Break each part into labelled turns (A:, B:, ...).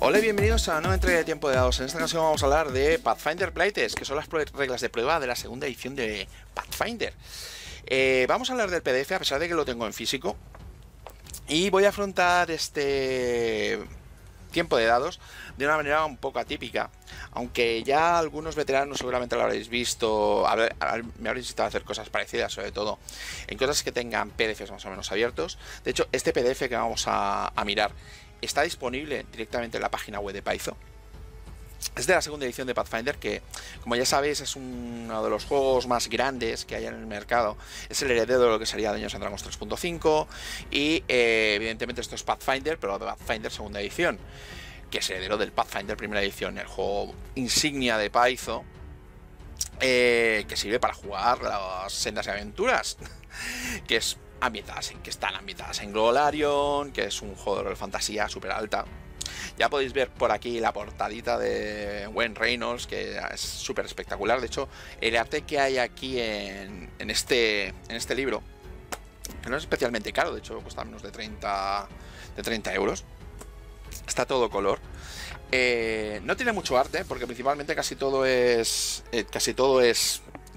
A: Hola y bienvenidos a una nueva entrega de Tiempo de Dados. En esta ocasión vamos a hablar de Pathfinder Playtest, que son las reglas de prueba de la segunda edición de Pathfinder. Vamos a hablar del PDF, a pesar de que lo tengo en físico. Y voy a afrontar este Tiempo de Dados de una manera un poco atípica. Aunque ya algunos veteranos seguramente lo habréis visto, me habréis visto hacer cosas parecidas, sobre todo en cosas que tengan PDFs más o menos abiertos. De hecho, este PDF que vamos a mirar está disponible directamente en la página web de Paizo. Es de la segunda edición de Pathfinder, que, como ya sabéis, es uno de los juegos más grandes que hay en el mercado. Es el heredero de lo que sería Dungeons & Dragons 3.5 y evidentemente esto es Pathfinder, pero de Pathfinder segunda edición, que es heredero del Pathfinder primera edición, el juego insignia de Paizo, que sirve para jugar las sendas de aventuras, que están ambientadas en Golarion, que es un juego de rol fantasía súper alta. Ya podéis ver por aquí la portadita de Wayne Reynolds, que es súper espectacular. De hecho, el arte que hay aquí en este libro, que no es especialmente caro, de hecho cuesta menos de 30 euros, está todo color. No tiene mucho arte, porque principalmente casi todo es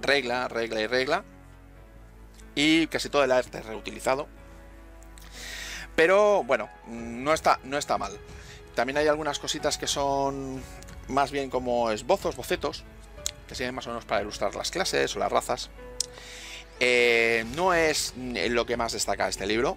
A: regla y regla, y casi todo el arte es reutilizado. Pero bueno, no está mal. También hay algunas cositas que son más bien como esbozos, bocetos, que sirven más o menos para ilustrar las clases o las razas. No es lo que más destaca este libro.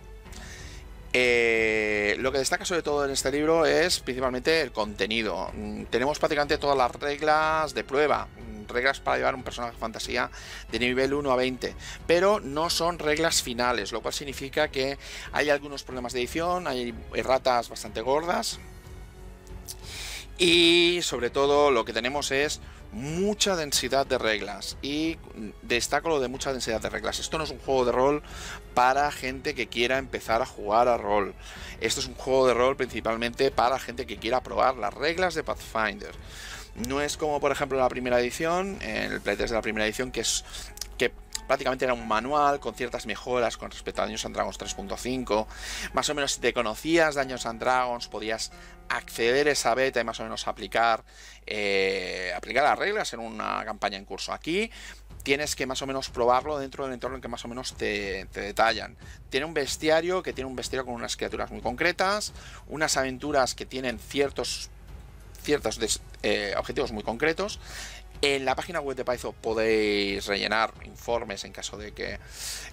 A: Lo que destaca sobre todo en este libro es principalmente el contenido. Tenemos prácticamente todas las reglas de prueba, reglas para llevar un personaje de fantasía de nivel 1 a 20, pero no son reglas finales, lo cual significa que hay algunos problemas de edición, hay erratas bastante gordas. Y sobre todo lo que tenemos es mucha densidad de reglas, y destaco lo de mucha densidad de reglas. Esto no es un juego de rol para gente que quiera empezar a jugar a rol. Esto es un juego de rol principalmente para gente que quiera probar las reglas de Pathfinder. No es como por ejemplo la primera edición, el playtest de la primera edición, que prácticamente era un manual con ciertas mejoras con respecto a Dungeons & Dragons 3.5. Más o menos, si te conocías Dungeons & Dragons, podías acceder a esa beta y más o menos aplicar las reglas en una campaña en curso. Aquí tienes que más o menos probarlo dentro del entorno en que más o menos te detallan. Tiene un bestiario con unas criaturas muy concretas, unas aventuras que tienen ciertos objetivos muy concretos. En la página web de Paizo podéis rellenar informes en caso de que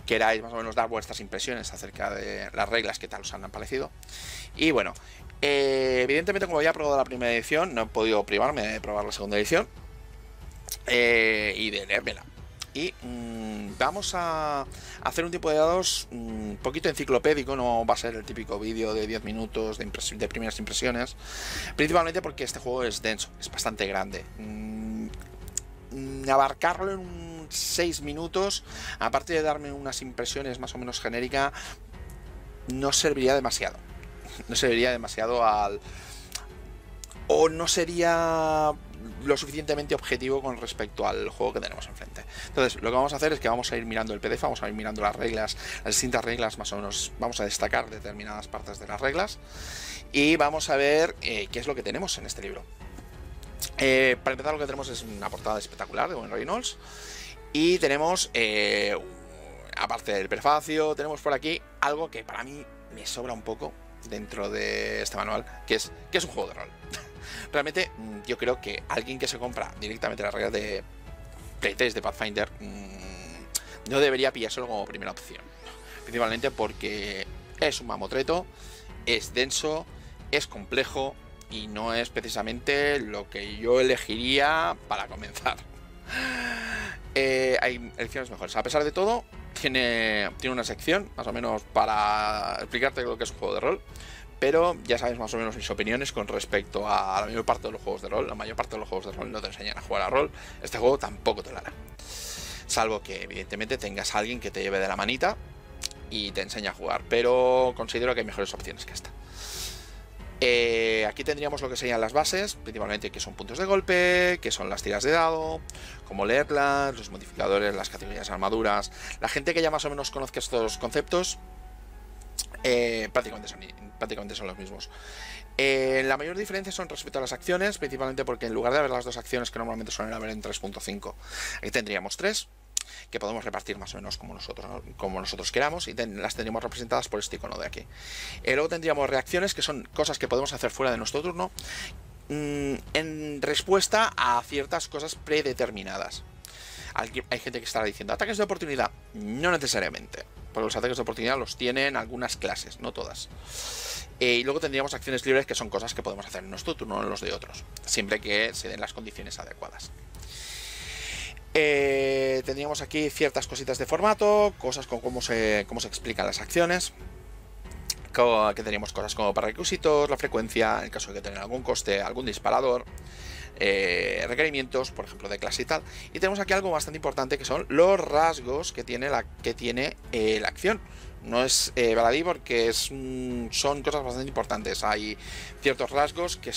A: queráis más o menos dar vuestras impresiones acerca de las reglas, que tal os han parecido. Y bueno, evidentemente, como había probado la primera edición, no he podido privarme de probar la segunda edición y de leérmela. Y vamos a hacer un tipo de dados un poquito enciclopédico. No va a ser el típico vídeo de 10 minutos de primeras impresiones, principalmente porque este juego es denso, es bastante grande. Abarcarlo en 6 minutos, aparte de darme unas impresiones más o menos genéricas, no serviría demasiado. No serviría demasiado o no sería lo suficientemente objetivo con respecto al juego que tenemos enfrente. Entonces, lo que vamos a hacer es que vamos a ir mirando el PDF, vamos a ir mirando las reglas, las distintas reglas, más o menos vamos a destacar determinadas partes de las reglas y vamos a ver qué es lo que tenemos en este libro. Para empezar, lo que tenemos es una portada espectacular de Wayne Reynolds, y tenemos, aparte del prefacio, tenemos por aquí algo que para mí me sobra un poco dentro de este manual, que es un juego de rol. Realmente yo creo que alguien que se compra directamente las reglas de playtest de Pathfinder no debería pillárselo como primera opción, principalmente porque es un mamotreto, es denso, es complejo y no es precisamente lo que yo elegiría para comenzar. Hay elecciones mejores. A pesar de todo, tiene una sección más o menos para explicarte lo que es un juego de rol, pero ya sabéis más o menos mis opiniones con respecto a la mayor parte de los juegos de rol. La mayor parte de los juegos de rol no te enseñan a jugar a rol. Este juego tampoco te lo hará, salvo que evidentemente tengas a alguien que te lleve de la manita y te enseñe a jugar, pero considero que hay mejores opciones que esta. Aquí tendríamos lo que serían las bases, principalmente que son puntos de golpe, que son las tiras de dado, cómo leerlas, los modificadores, las categorías de armaduras. La gente que ya más o menos conozca estos conceptos prácticamente son los mismos. La mayor diferencia son respecto a las acciones, principalmente porque en lugar de haber las dos acciones que normalmente suelen haber en 3.5, aquí tendríamos 3, que podemos repartir más o menos como nosotros queramos, y las tendríamos representadas por este icono de aquí. Luego tendríamos reacciones, que son cosas que podemos hacer fuera de nuestro turno, en respuesta a ciertas cosas predeterminadas. Hay gente que estará diciendo ataques de oportunidad. No necesariamente, porque los ataques de oportunidad los tienen algunas clases, no todas. Y luego tendríamos acciones libres, que son cosas que podemos hacer en nuestro turno o en los de otros, siempre que se den las condiciones adecuadas. Tendríamos aquí ciertas cositas de formato, cosas con cómo se explican las acciones, que teníamos cosas como para requisitos, la frecuencia, en el caso de que tengan algún coste, algún disparador, requerimientos, por ejemplo, de clase y tal. Y tenemos aquí algo bastante importante, que son los rasgos que tiene la acción. No es baladí, porque son cosas bastante importantes. Hay ciertos rasgos que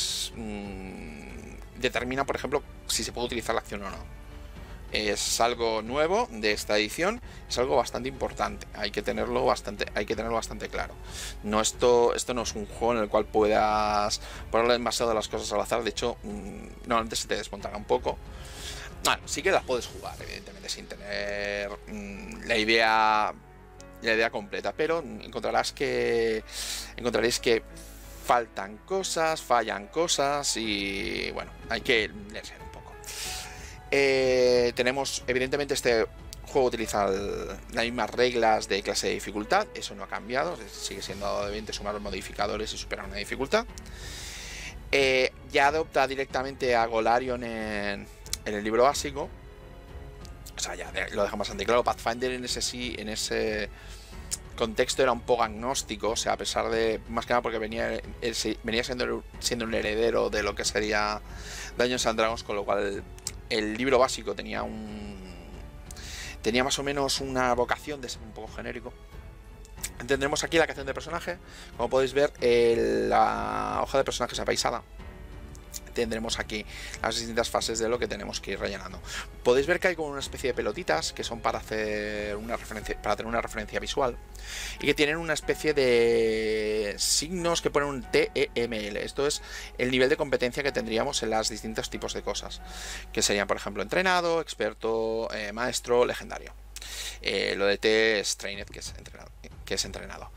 A: determinan, por ejemplo, si se puede utilizar la acción o no. Es algo nuevo de esta edición, es algo bastante importante. Hay que tenerlo bastante claro. Esto no es un juego en el cual puedas ponerle demasiado las cosas al azar. De hecho, normalmente se te desmontará un poco. Bueno, sí que las puedes jugar, evidentemente, sin tener la idea completa, pero encontraréis que faltan cosas, fallan cosas, y bueno, hay que leerse un poco. Tenemos, evidentemente, este juego utiliza las mismas reglas de clase de dificultad, eso no ha cambiado, sigue siendo debiente sumar los modificadores y superar una dificultad. Ya adopta directamente a Golarion en el libro básico. O sea, ya lo dejamos bastante claro. Pathfinder en ese contexto era un poco agnóstico, o sea, a pesar de, más que nada porque venía siendo un heredero de lo que sería Dungeons and Dragons, con lo cual el libro básico tenía más o menos una vocación de ser un poco genérico. Tendremos aquí la creación de personaje. Como podéis ver, la hoja de personajes apaisada. Tendremos aquí las distintas fases de lo que tenemos que ir rellenando. Podéis ver que hay como una especie de pelotitas que son para tener una referencia visual, y que tienen una especie de signos que ponen un TEML. Esto es el nivel de competencia que tendríamos en los distintos tipos de cosas, que serían, por ejemplo, entrenado, experto, maestro, legendario. Lo de T es trained, que es entrenado.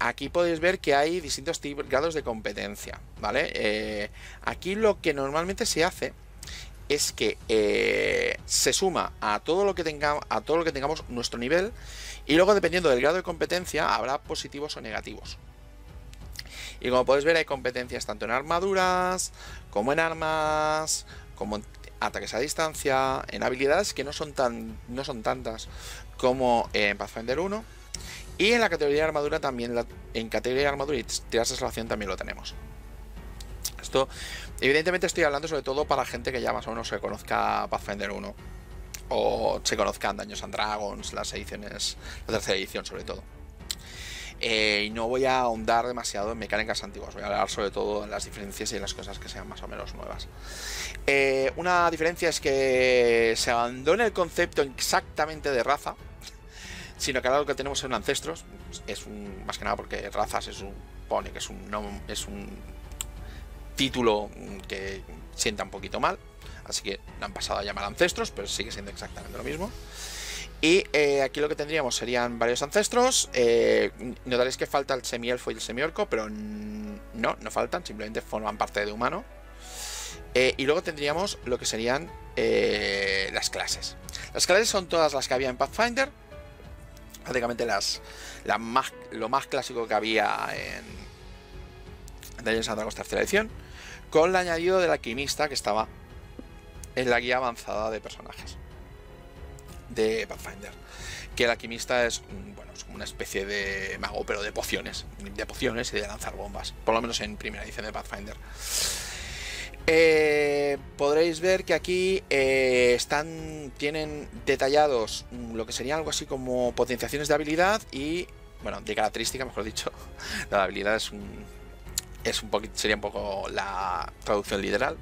A: Aquí podéis ver que hay distintos grados de competencia, ¿vale? Aquí lo que normalmente se hace es que se suma a todo lo que tengamos nuestro nivel, y luego, dependiendo del grado de competencia, habrá positivos o negativos. Y como podéis ver, hay competencias tanto en armaduras como en armas, como en ataques a distancia, en habilidades que no son tantas como en Pathfinder 1. Y en la categoría de armadura también, en categoría de armadura y tiras de salvación también lo tenemos. Esto, evidentemente, estoy hablando sobre todo para gente que ya más o menos se conozca Pathfinder 1, o se conozcan Dungeons and Dragons, las ediciones, la tercera edición sobre todo. Y no voy a ahondar demasiado en mecánicas antiguas, voy a hablar sobre todo en las diferencias y en las cosas que sean más o menos nuevas. Una diferencia es que se abandona el concepto exactamente de raza, sino que ahora lo que tenemos son ancestros. Más que nada porque raza se supone que es un título que sienta un poquito mal, así que lo han pasado a llamar ancestros, pero sigue siendo exactamente lo mismo. Y aquí lo que tendríamos serían varios ancestros. Notaréis que falta el semielfo y el semiorco, pero no faltan, simplemente forman parte de humano. Y luego tendríamos lo que serían las clases. Las clases son todas las que había en Pathfinder, prácticamente lo más clásico que había en Dungeons and Dragons tercera edición, con el añadido del alquimista, que estaba en la guía avanzada de personajes de Pathfinder. Que el alquimista es, bueno, es como una especie de mago, pero de pociones y de lanzar bombas, por lo menos en primera edición de Pathfinder. Podréis ver que aquí tienen detallados lo que sería algo así como potenciaciones de habilidad y, bueno, de característica, mejor dicho. La habilidad sería un poco la traducción literal.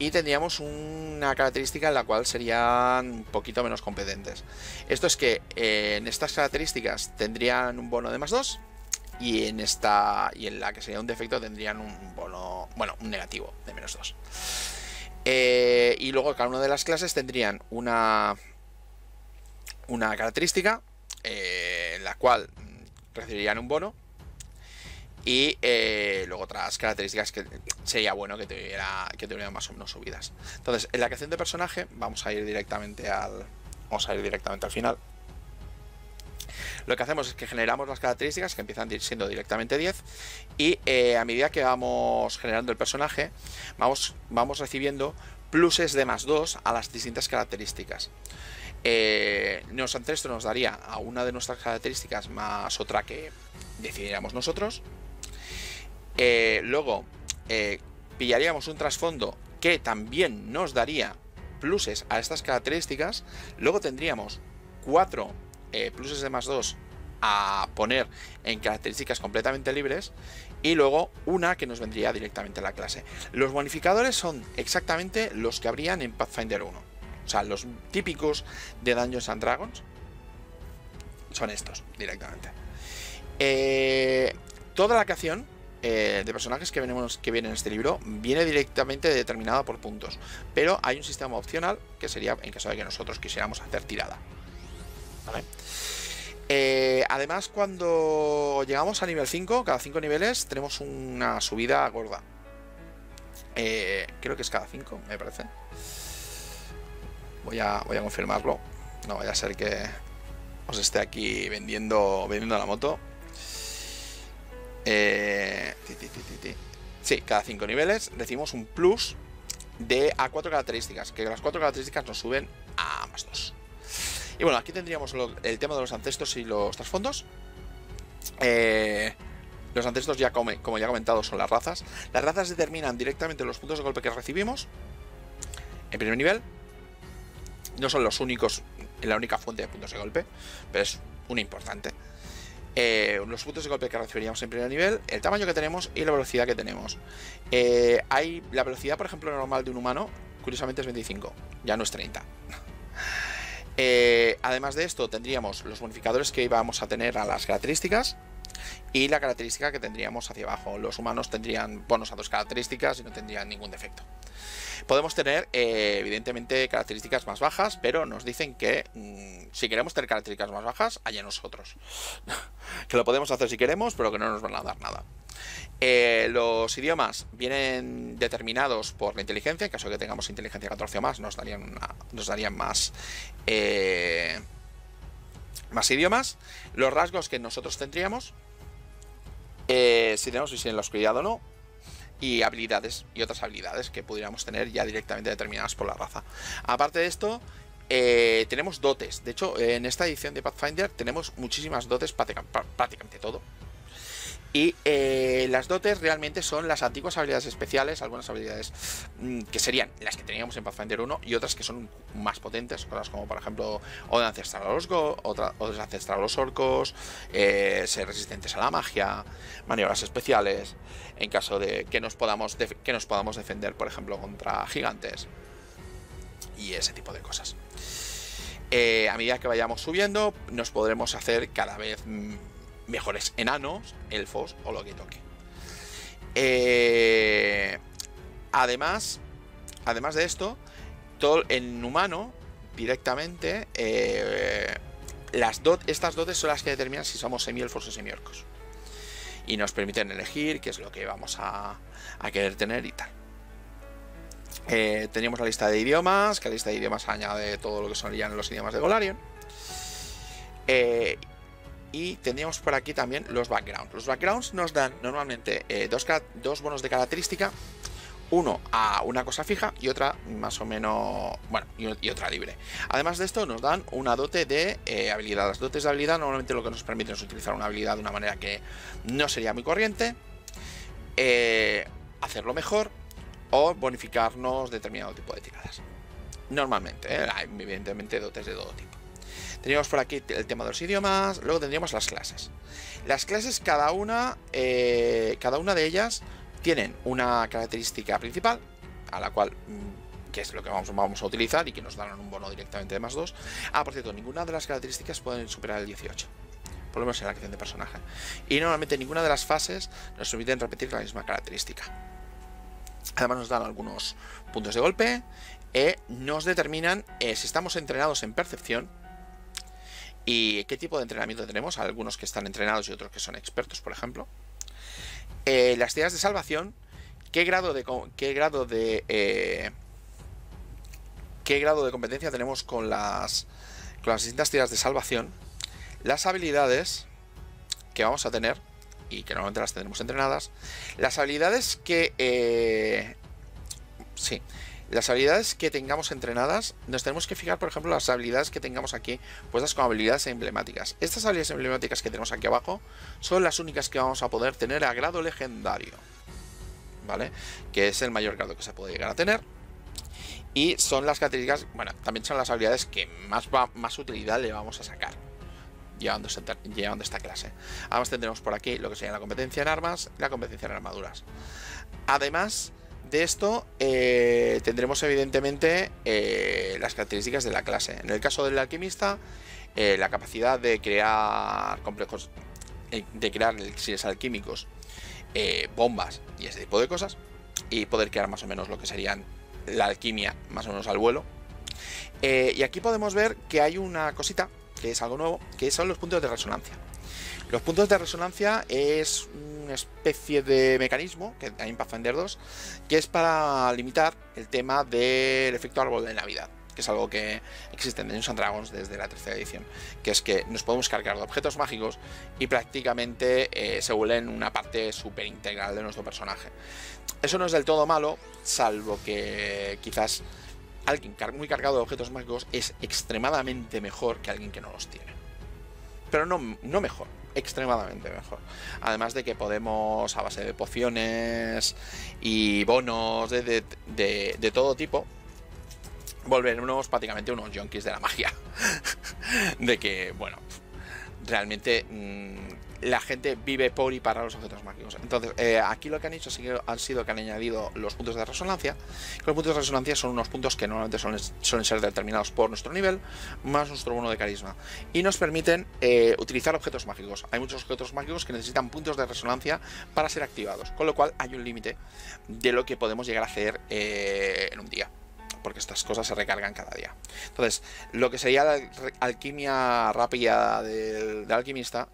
A: y tendríamos una característica en la cual serían un poquito menos competentes. Esto es que en estas características tendrían un bono de +2 y en la que sería un defecto tendrían un bono, bueno, un negativo de -2. Y luego cada una de las clases tendrían una característica en la cual recibirían un bono. Y luego otras características que sería bueno que tuvieran más o menos subidas. Entonces, en la creación de personaje vamos a ir directamente al final. Lo que hacemos es que generamos las características que empiezan siendo directamente 10 y a medida que vamos generando el personaje vamos recibiendo pluses de +2 a las distintas características. Esto nos daría a una de nuestras características más otra que decidiéramos nosotros. Luego pillaríamos un trasfondo que también nos daría pluses a estas características. Luego tendríamos 4 pluses de +2 a poner en características completamente libres. Y luego una que nos vendría directamente a la clase. Los bonificadores son exactamente los que habrían en Pathfinder 1. O sea, los típicos de Dungeons and Dragons son estos directamente. Toda la creación de personajes que viene en este libro viene directamente determinada por puntos, pero hay un sistema opcional que sería en caso de que nosotros quisiéramos hacer tirada, ¿vale? Además, cuando llegamos a nivel 5, cada 5 niveles tenemos una subida gorda. Creo que es cada 5, me parece. Voy a confirmarlo. No vaya a ser que os esté aquí vendiendo la moto. Sí, cada 5 niveles recibimos un plus a 4 características, que las 4 características nos suben a +2. Y bueno, aquí tendríamos el tema de los ancestros y los trasfondos. Los ancestros, como ya he comentado, son las razas. Las razas determinan directamente los puntos de golpe que recibimos en primer nivel. No son los únicos, la única fuente de puntos de golpe, pero es una importante. Los puntos de golpe que recibiríamos en primer nivel, el tamaño que tenemos y la velocidad que tenemos. La velocidad, por ejemplo, normal de un humano, curiosamente es 25, ya no es 30. Además de esto, tendríamos los bonificadores que íbamos a tener a las características y la característica que tendríamos hacia abajo. Los humanos tendrían bonos a 2 características y no tendrían ningún defecto. Podemos tener, evidentemente, características más bajas, pero nos dicen que si queremos tener características más bajas, allá nosotros. Que lo podemos hacer si queremos, pero que no nos van a dar nada. Los idiomas vienen determinados por la inteligencia. En caso de que tengamos inteligencia 14 o más, nos darían más idiomas. Los rasgos que nosotros tendríamos, si tenemos visión en la oscuridad o no. Y habilidades y otras habilidades que pudiéramos tener ya directamente determinadas por la raza. Aparte de esto, tenemos dotes. De hecho, en esta edición de Pathfinder tenemos muchísimas dotes, prácticamente todo. Y las dotes realmente son las antiguas habilidades especiales, algunas habilidades que serían las que teníamos en Pathfinder 1 y otras que son más potentes, cosas como por ejemplo Oda ancestral a los Odas ancestral a los orcos, ser resistentes a la magia, maniobras especiales, en caso de que nos podamos defender, por ejemplo, contra gigantes y ese tipo de cosas. A medida que vayamos subiendo, nos podremos hacer cada vez mejores enanos, elfos o lo que toque. Además de esto, todo en humano directamente, estas dotes son las que determinan si somos semielfos o semiorcos y nos permiten elegir qué es lo que vamos a querer tener y tal. Teníamos la lista de idiomas, que la lista de idiomas añade todo lo que son los idiomas de Golarion. Y tendríamos por aquí también los backgrounds. Los backgrounds nos dan normalmente dos bonos de característica. Uno a una cosa fija y otra más o menos, bueno, y otra libre. Además de esto nos dan una dote de habilidad. Las dotes de habilidad normalmente lo que nos permiten es utilizar una habilidad de una manera que no sería muy corriente, hacerlo mejor o bonificarnos determinado tipo de tiradas. Normalmente, hay evidentemente dotes de todo tipo. Tendríamos por aquí el tema de los idiomas. Luego tendríamos las clases. Las clases, cada una de ellas tienen una característica principal, a la cual, que es lo que vamos a utilizar y que nos darán un bono directamente de +2. Ah, por cierto, ninguna de las características pueden superar el 18, por lo menos en la creación de personaje. Y normalmente ninguna de las fases nos permiten repetir la misma característica. Además nos dan algunos puntos de golpe, nos determinan si estamos entrenados en percepción y qué tipo de entrenamiento tenemos, algunos que están entrenados y otros que son expertos, por ejemplo. Las tiras de salvación, qué grado de competencia tenemos con las distintas tiras de salvación, las habilidades que vamos a tener y que normalmente las tendremos entrenadas, las habilidades que las habilidades que tengamos entrenadas. Nos tenemos que fijar, por ejemplo, las habilidades que tengamos aquí puestas como habilidades emblemáticas. Estas habilidades emblemáticas que tenemos aquí abajo son las únicas que vamos a poder tener a grado legendario, ¿vale? Que es el mayor grado que se puede llegar a tener. Y son las características, bueno, también son las habilidades que más utilidad le vamos a sacar llevando esta clase. Además tendremos por aquí lo que sería la competencia en armas, la competencia en armaduras. Además de esto, tendremos evidentemente las características de la clase. En el caso del alquimista, la capacidad de crear complejos, de crear elixires alquímicos, bombas y ese tipo de cosas, y poder crear más o menos lo que serían la alquimia más o menos al vuelo. Y aquí podemos ver que hay una cosita que es algo nuevo, que son los puntos de resonancia. Los puntos de resonancia es una especie de mecanismo que hay en Pathfinder 2, que es para limitar el tema del efecto árbol de Navidad, que es algo que existe en Dungeons & Dragons desde la tercera edición, que es que nos podemos cargar de objetos mágicos y prácticamente se vuelven una parte súper integral de nuestro personaje. Eso no es del todo malo, salvo que quizás alguien muy cargado de objetos mágicos es extremadamente mejor que alguien que no los tiene. Pero no mejor, extremadamente mejor. Además de que podemos, a base de pociones y bonos de todo tipo, volvernos prácticamente unos junkies de la magia. De que, bueno, realmente la gente vive por y para los objetos mágicos. Entonces, aquí lo que han hecho han sido que han añadido los puntos de resonancia. Los puntos de resonancia son unos puntos que normalmente suelen ser determinados por nuestro nivel más nuestro bono de carisma, y nos permiten utilizar objetos mágicos. Hay muchos objetos mágicos que necesitan puntos de resonancia para ser activados, con lo cual hay un límite de lo que podemos llegar a hacer en un día, porque estas cosas se recargan cada día. Entonces, lo que sería la alquimia rápida del alquimista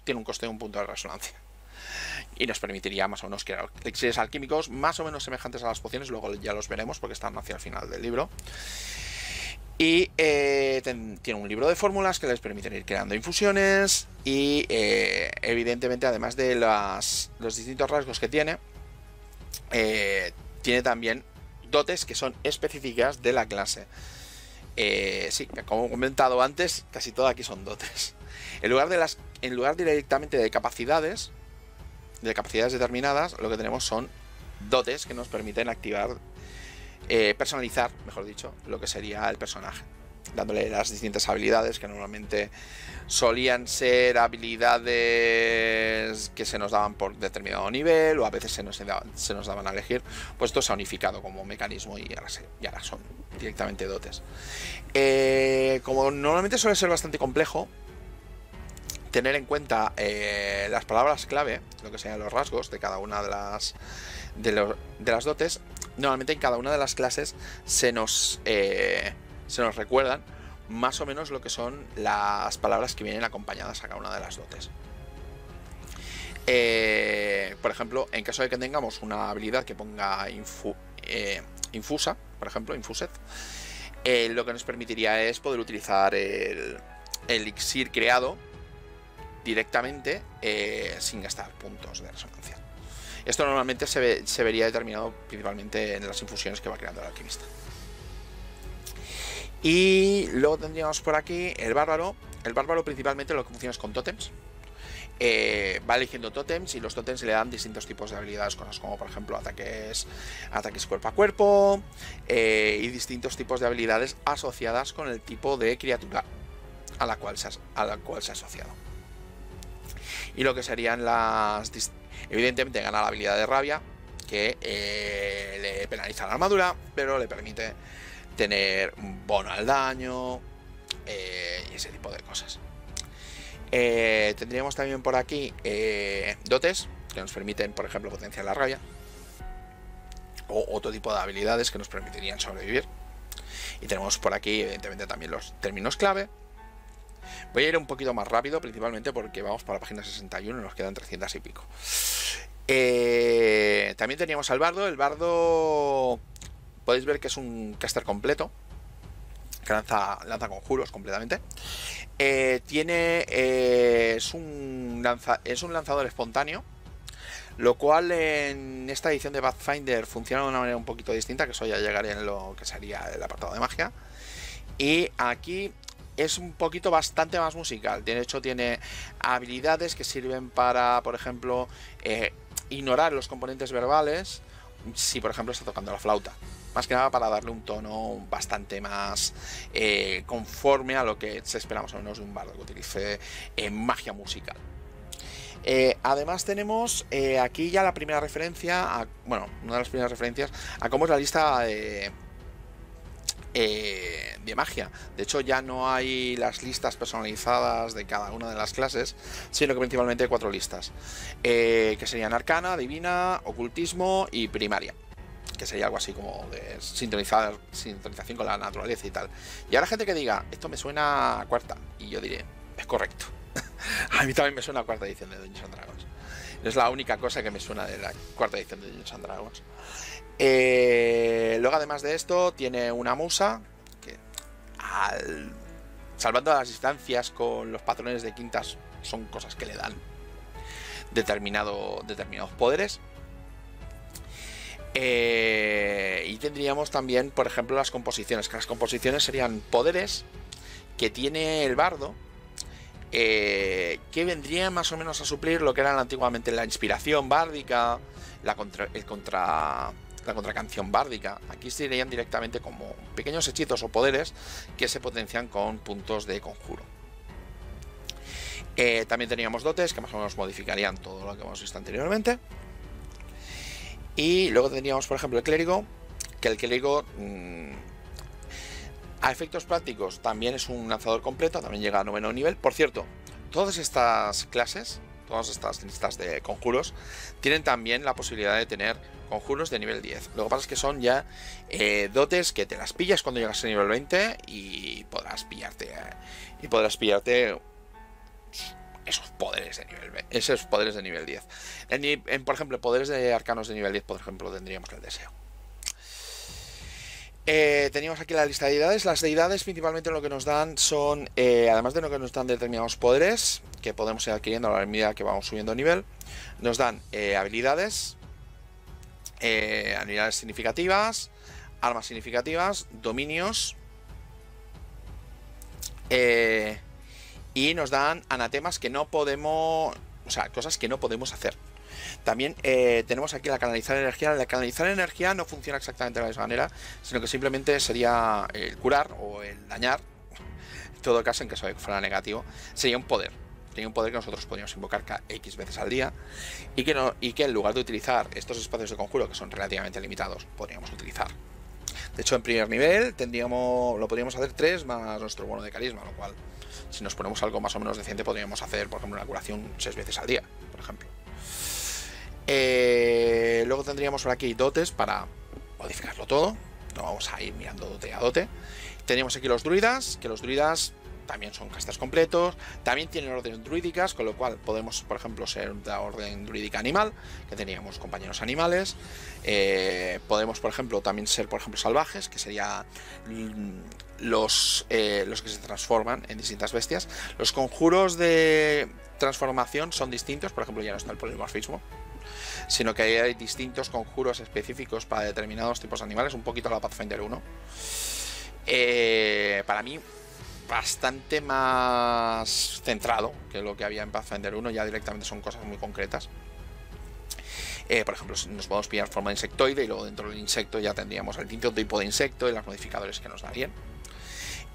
A: tiene un coste de un punto de resonancia, y nos permitiría más o menos crear elixires alquímicos más o menos semejantes a las pociones. Luego ya los veremos porque están hacia el final del libro. Y tiene un libro de fórmulas que les permiten ir creando infusiones y evidentemente, además de los distintos rasgos que tiene también dotes que son específicas de la clase. Sí, como he comentado antes, casi todo aquí son dotes. En lugar directamente de capacidades determinadas, lo que tenemos son dotes que nos permiten activar, personalizar, mejor dicho, lo que sería el personaje, dándole las distintas habilidades que normalmente solían ser habilidades que se nos daban por determinado nivel, o a veces se nos daban a elegir. Pues esto se ha unificado como mecanismo y ahora son directamente dotes. Como normalmente suele ser bastante complejo tener en cuenta las palabras clave, lo que sean los rasgos de cada una de las dotes, normalmente en cada una de las clases se nos recuerdan más o menos lo que son las palabras que vienen acompañadas a cada una de las dotes. Por ejemplo, en caso de que tengamos una habilidad que ponga infusa, por ejemplo, infused, lo que nos permitiría es poder utilizar el elixir creado directamente sin gastar puntos de resonancia. Esto normalmente se vería determinado principalmente en las infusiones que va creando el alquimista. Y luego tendríamos por aquí el bárbaro. El bárbaro principalmente lo que funciona es con tótems. Va eligiendo tótems y los tótems le dan distintos tipos de habilidades, cosas como por ejemplo ataques cuerpo a cuerpo, y distintos tipos de habilidades asociadas con el tipo de criatura a la cual se ha asociado. Y lo que serían evidentemente gana la habilidad de rabia, que le penaliza la armadura, pero le permite tener un bono al daño y ese tipo de cosas. Tendríamos también por aquí dotes que nos permiten, por ejemplo, potenciar la rabia, o otro tipo de habilidades que nos permitirían sobrevivir. Y tenemos por aquí, evidentemente, también los términos clave. Voy a ir un poquito más rápido, principalmente porque vamos para la página 61 y nos quedan 300 y pico. También teníamos al bardo. El bardo, podéis ver que es un caster completo, que lanza conjuros completamente. Es un lanzador espontáneo, lo cual en esta edición de Pathfinder funciona de una manera un poquito distinta, que eso ya llegaré en lo que sería el apartado de magia. Y aquí es un poquito bastante más musical. De hecho, tiene habilidades que sirven para, por ejemplo, ignorar los componentes verbales si, por ejemplo, está tocando la flauta. Más que nada para darle un tono bastante más conforme a lo que se espera más o menos de un bardo que utilice magia musical. Además tenemos aquí ya la primera referencia, una de las primeras referencias a cómo es la lista de magia. De hecho, ya no hay las listas personalizadas de cada una de las clases, sino que principalmente hay 4 listas, que serían arcana, divina, ocultismo y primaria, que sería algo así como de sintonización con la naturaleza y tal. Y ahora gente que diga, esto me suena a cuarta, y yo diré, es correcto. A mí también me suena a cuarta edición de Dungeons and Dragons. No es la única cosa que me suena de la cuarta edición de Dungeons and Dragons. Luego, además de esto, tiene una musa que, salvando las distancias con los patrones de quintas, son cosas que le dan determinados poderes. Y tendríamos también, por ejemplo, las composiciones, que las composiciones serían poderes que tiene el bardo, que vendrían más o menos a suplir lo que era antiguamente la inspiración bárdica, la contracanción bárdica. Aquí serían directamente como pequeños hechizos o poderes que se potencian con puntos de conjuro. También teníamos dotes que más o menos modificarían todo lo que hemos visto anteriormente. Y luego tendríamos, por ejemplo, el clérigo, que el clérigo a efectos prácticos también es un lanzador completo, también llega a 9º nivel. Por cierto, todas estas clases, todas estas listas de conjuros, tienen también la posibilidad de tener conjuros de nivel 10. Lo que pasa es que son ya dotes que te las pillas cuando llegas a nivel 20 y podrás pillarte esos poderes de nivel 10. Por ejemplo, poderes de arcanos de nivel 10, por ejemplo, tendríamos el deseo. Teníamos aquí la lista de deidades. Las deidades principalmente lo que nos dan son, además de lo que nos dan determinados poderes que podemos ir adquiriendo a la medida que vamos subiendo nivel, nos dan habilidades significativas, armas significativas, dominios, y nos dan anatemas que no podemos, o sea, cosas que no podemos hacer. También tenemos aquí la canalizar energía. La canalizar energía no funciona exactamente de la misma manera, sino que simplemente sería el curar o el dañar. En todo caso, en caso de que fuera negativo, sería un poder. Sería un poder que nosotros podríamos invocar X veces al día y que en lugar de utilizar estos espacios de conjuro, que son relativamente limitados, podríamos utilizar. De hecho, en primer nivel lo podríamos hacer 3 más nuestro bono de carisma, lo cual, si nos ponemos algo más o menos decente, podríamos hacer, por ejemplo, una curación 6 veces al día, por ejemplo. Luego tendríamos por aquí dotes para modificarlo todo. No vamos a ir mirando dote a dote. Tenemos aquí los druidas, que los druidas también son casters completos. También tienen órdenes druídicas, con lo cual podemos, por ejemplo, ser de orden druídica animal, que teníamos compañeros animales. Podemos, por ejemplo, también ser, por ejemplo, salvajes, que serían los que se transforman en distintas bestias. Los conjuros de transformación son distintos, por ejemplo, ya no está el polimorfismo, sino que hay distintos conjuros específicos para determinados tipos de animales, un poquito a la Pathfinder 1. Para mí, bastante más centrado que lo que había en Pathfinder 1, ya directamente son cosas muy concretas. Por ejemplo, nos podemos pillar forma de insectoide y luego dentro del insecto ya tendríamos el distinto tipo de insecto y los modificadores que nos darían.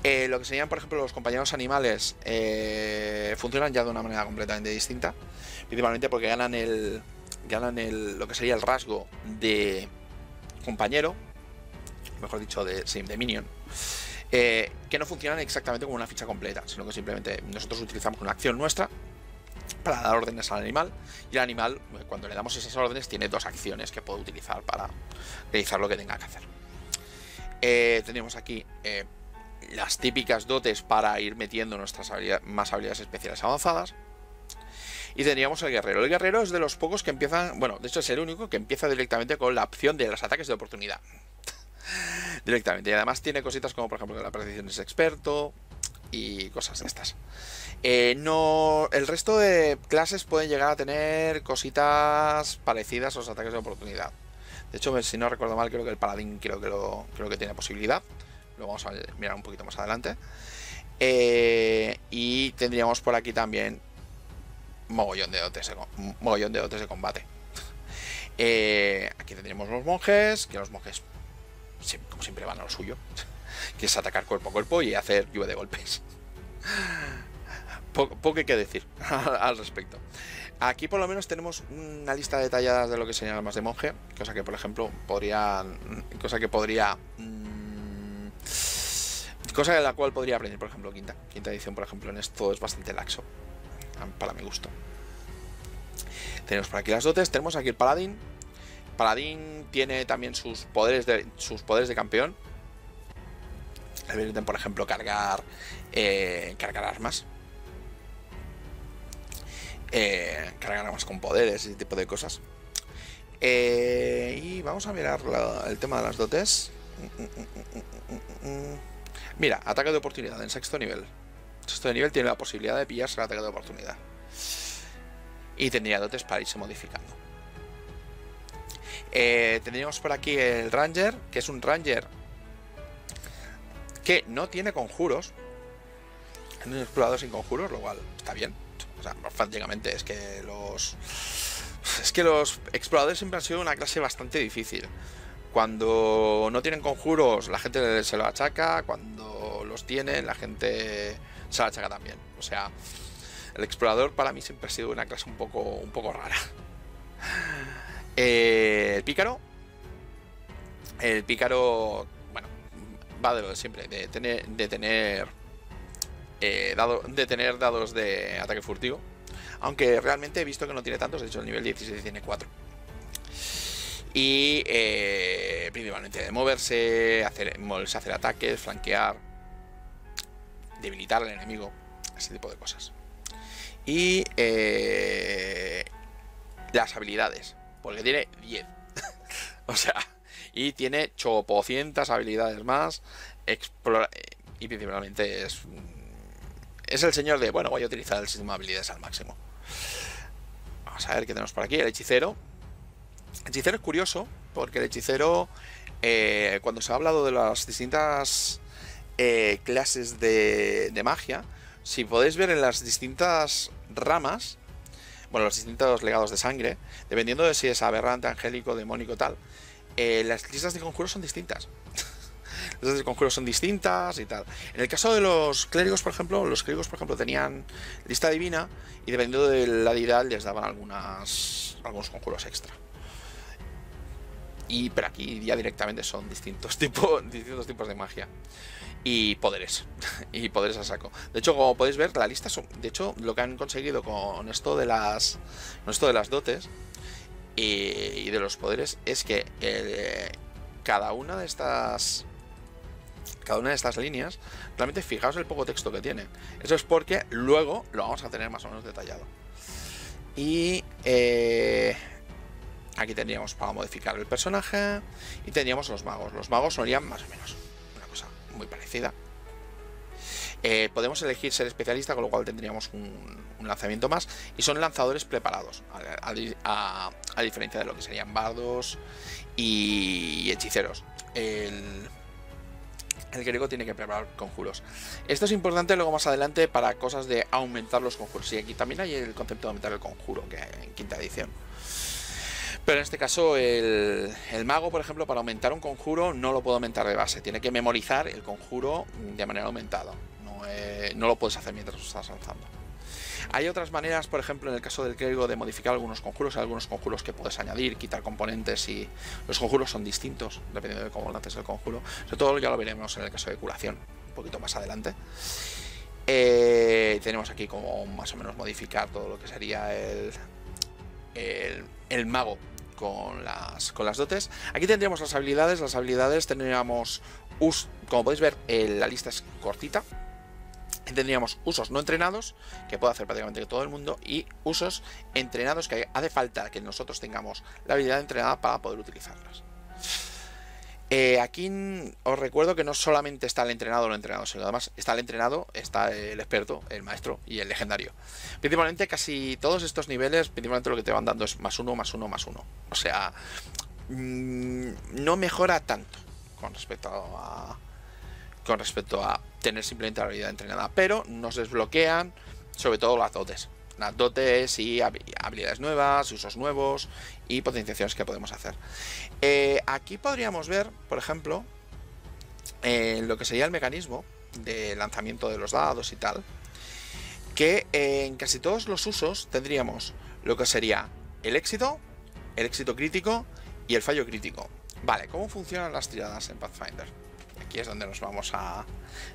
A: Lo que serían, por ejemplo, los compañeros animales funcionan ya de una manera completamente distinta, principalmente porque ganan lo que sería el rasgo de compañero, mejor dicho, de minion, que no funcionan exactamente como una ficha completa, sino que simplemente nosotros utilizamos una acción nuestra para dar órdenes al animal, y el animal, cuando le damos esas órdenes, tiene 2 acciones que puede utilizar para realizar lo que tenga que hacer. Tendríamos aquí las típicas dotes para ir metiendo nuestras más habilidades especiales avanzadas. Y tendríamos el guerrero. El guerrero es de los pocos que empiezan, bueno, de hecho es el único que empieza directamente con la opción de los ataques de oportunidad. Directamente. Y además tiene cositas como, por ejemplo, que la precisión es experto y cosas de estas. No, el resto de clases pueden llegar a tener cositas parecidas a los ataques de oportunidad. De hecho, si no recuerdo mal, creo que el paladín creo que tiene posibilidad. Lo vamos a mirar un poquito más adelante. Y tendríamos por aquí también mogollón de dotes de combate. Aquí tendríamos los monjes, que los monjes, como siempre, van a lo suyo, que es atacar cuerpo a cuerpo y hacer lluvia de golpes. Poco hay que decir al respecto. Aquí por lo menos tenemos una lista detallada de lo que serían armas de monje, cosa que por ejemplo cosa de la cual podría aprender, por ejemplo, quinta edición, por ejemplo, en esto es bastante laxo para mi gusto. Tenemos por aquí las dotes, tenemos aquí el paladín. Paladín tiene también sus poderes de campeón. Por ejemplo, cargar armas. Cargar armas con poderes, ese tipo de cosas. Y vamos a mirar el tema de las dotes. Mira, ataque de oportunidad en sexto nivel. Sexto nivel tiene la posibilidad de pillarse el ataque de oportunidad. Y tendría dotes para irse modificando. Tendríamos por aquí el Ranger, que es un Ranger que no tiene conjuros. Es un explorador sin conjuros, lo cual está bien. O sea, prácticamente es que los exploradores siempre han sido una clase bastante difícil. Cuando no tienen conjuros, la gente se lo achaca. Cuando los tienen, la gente se lo achaca también. O sea, el explorador para mí siempre ha sido una clase un poco rara. El pícaro. El pícaro, bueno, va de lo de siempre, de tener dados de ataque furtivo. Aunque realmente he visto que no tiene tantos, de hecho el nivel 16 tiene 4. Y principalmente de moverse, hacer ataques, flanquear, debilitar al enemigo, ese tipo de cosas. Y las habilidades, porque tiene 10. O sea, y tiene chopocientas habilidades más. Y principalmente es el señor de, bueno, voy a utilizar el sistema de habilidades al máximo. Vamos a ver qué tenemos por aquí. El hechicero. El hechicero es curioso, porque el hechicero, cuando se ha hablado de las distintas clases de magia, si podéis ver en las distintas ramas, bueno, los distintos legados de sangre, dependiendo de si es aberrante, angélico, demónico, tal, las listas de conjuros son distintas. Las listas de conjuros son distintas y tal. En el caso de los clérigos, por ejemplo, tenían lista divina y dependiendo de la deidad les daban algunos conjuros extra. Pero aquí ya directamente son distintos tipos de magia y poderes a saco. De hecho, como podéis ver, la lista de hecho, lo que han conseguido con esto de las dotes y de los poderes es que cada una de estas líneas, realmente fijaos el poco texto que tiene. Eso es porque luego lo vamos a tener más o menos detallado. Y aquí tendríamos para modificar el personaje y tendríamos los magos. Los magos serían más o menos una cosa muy parecida. Podemos elegir ser especialista, con lo cual tendríamos un lanzamiento más. Y son lanzadores preparados, a diferencia de lo que serían bardos y hechiceros. El clérigo tiene que preparar conjuros. Esto es importante luego más adelante para cosas de aumentar los conjuros. Y aquí también hay el concepto de aumentar el conjuro, que en quinta edición. Pero en este caso el mago, por ejemplo, para aumentar un conjuro no lo puede aumentar de base. Tiene que memorizar el conjuro de manera aumentada. No lo puedes hacer mientras lo estás lanzando. Hay otras maneras, por ejemplo, en el caso del clérigo, de modificar algunos conjuros. Hay algunos conjuros que puedes añadir, quitar componentes, y los conjuros son distintos dependiendo de cómo lances el conjuro. Sobre todo ya lo veremos en el caso de curación, un poquito más adelante. Tenemos aquí como más o menos modificar todo lo que sería el mago con las dotes. Aquí tendríamos las habilidades. Las habilidades tendríamos, como podéis ver, la lista es cortita. Tendríamos usos no entrenados, que puede hacer prácticamente todo el mundo, y usos entrenados, que hace falta que nosotros tengamos la habilidad entrenada para poder utilizarlas. Aquí os recuerdo que no solamente está el entrenado o el entrenado, sino además está el entrenado, está el experto, el maestro y el legendario. Principalmente casi todos estos niveles, principalmente lo que te van dando es +1, +1, +1. O sea, no mejora tanto con respecto a tener simplemente la habilidad entrenada, pero nos desbloquean sobre todo las dotes y habilidades nuevas, usos nuevos y potenciaciones que podemos hacer. Aquí podríamos ver, por ejemplo, lo que sería el mecanismo de lanzamiento de los dados y tal, que en casi todos los usos tendríamos lo que sería el éxito crítico y el fallo crítico. Vale, ¿cómo funcionan las tiradas en Pathfinder? Aquí es donde nos vamos a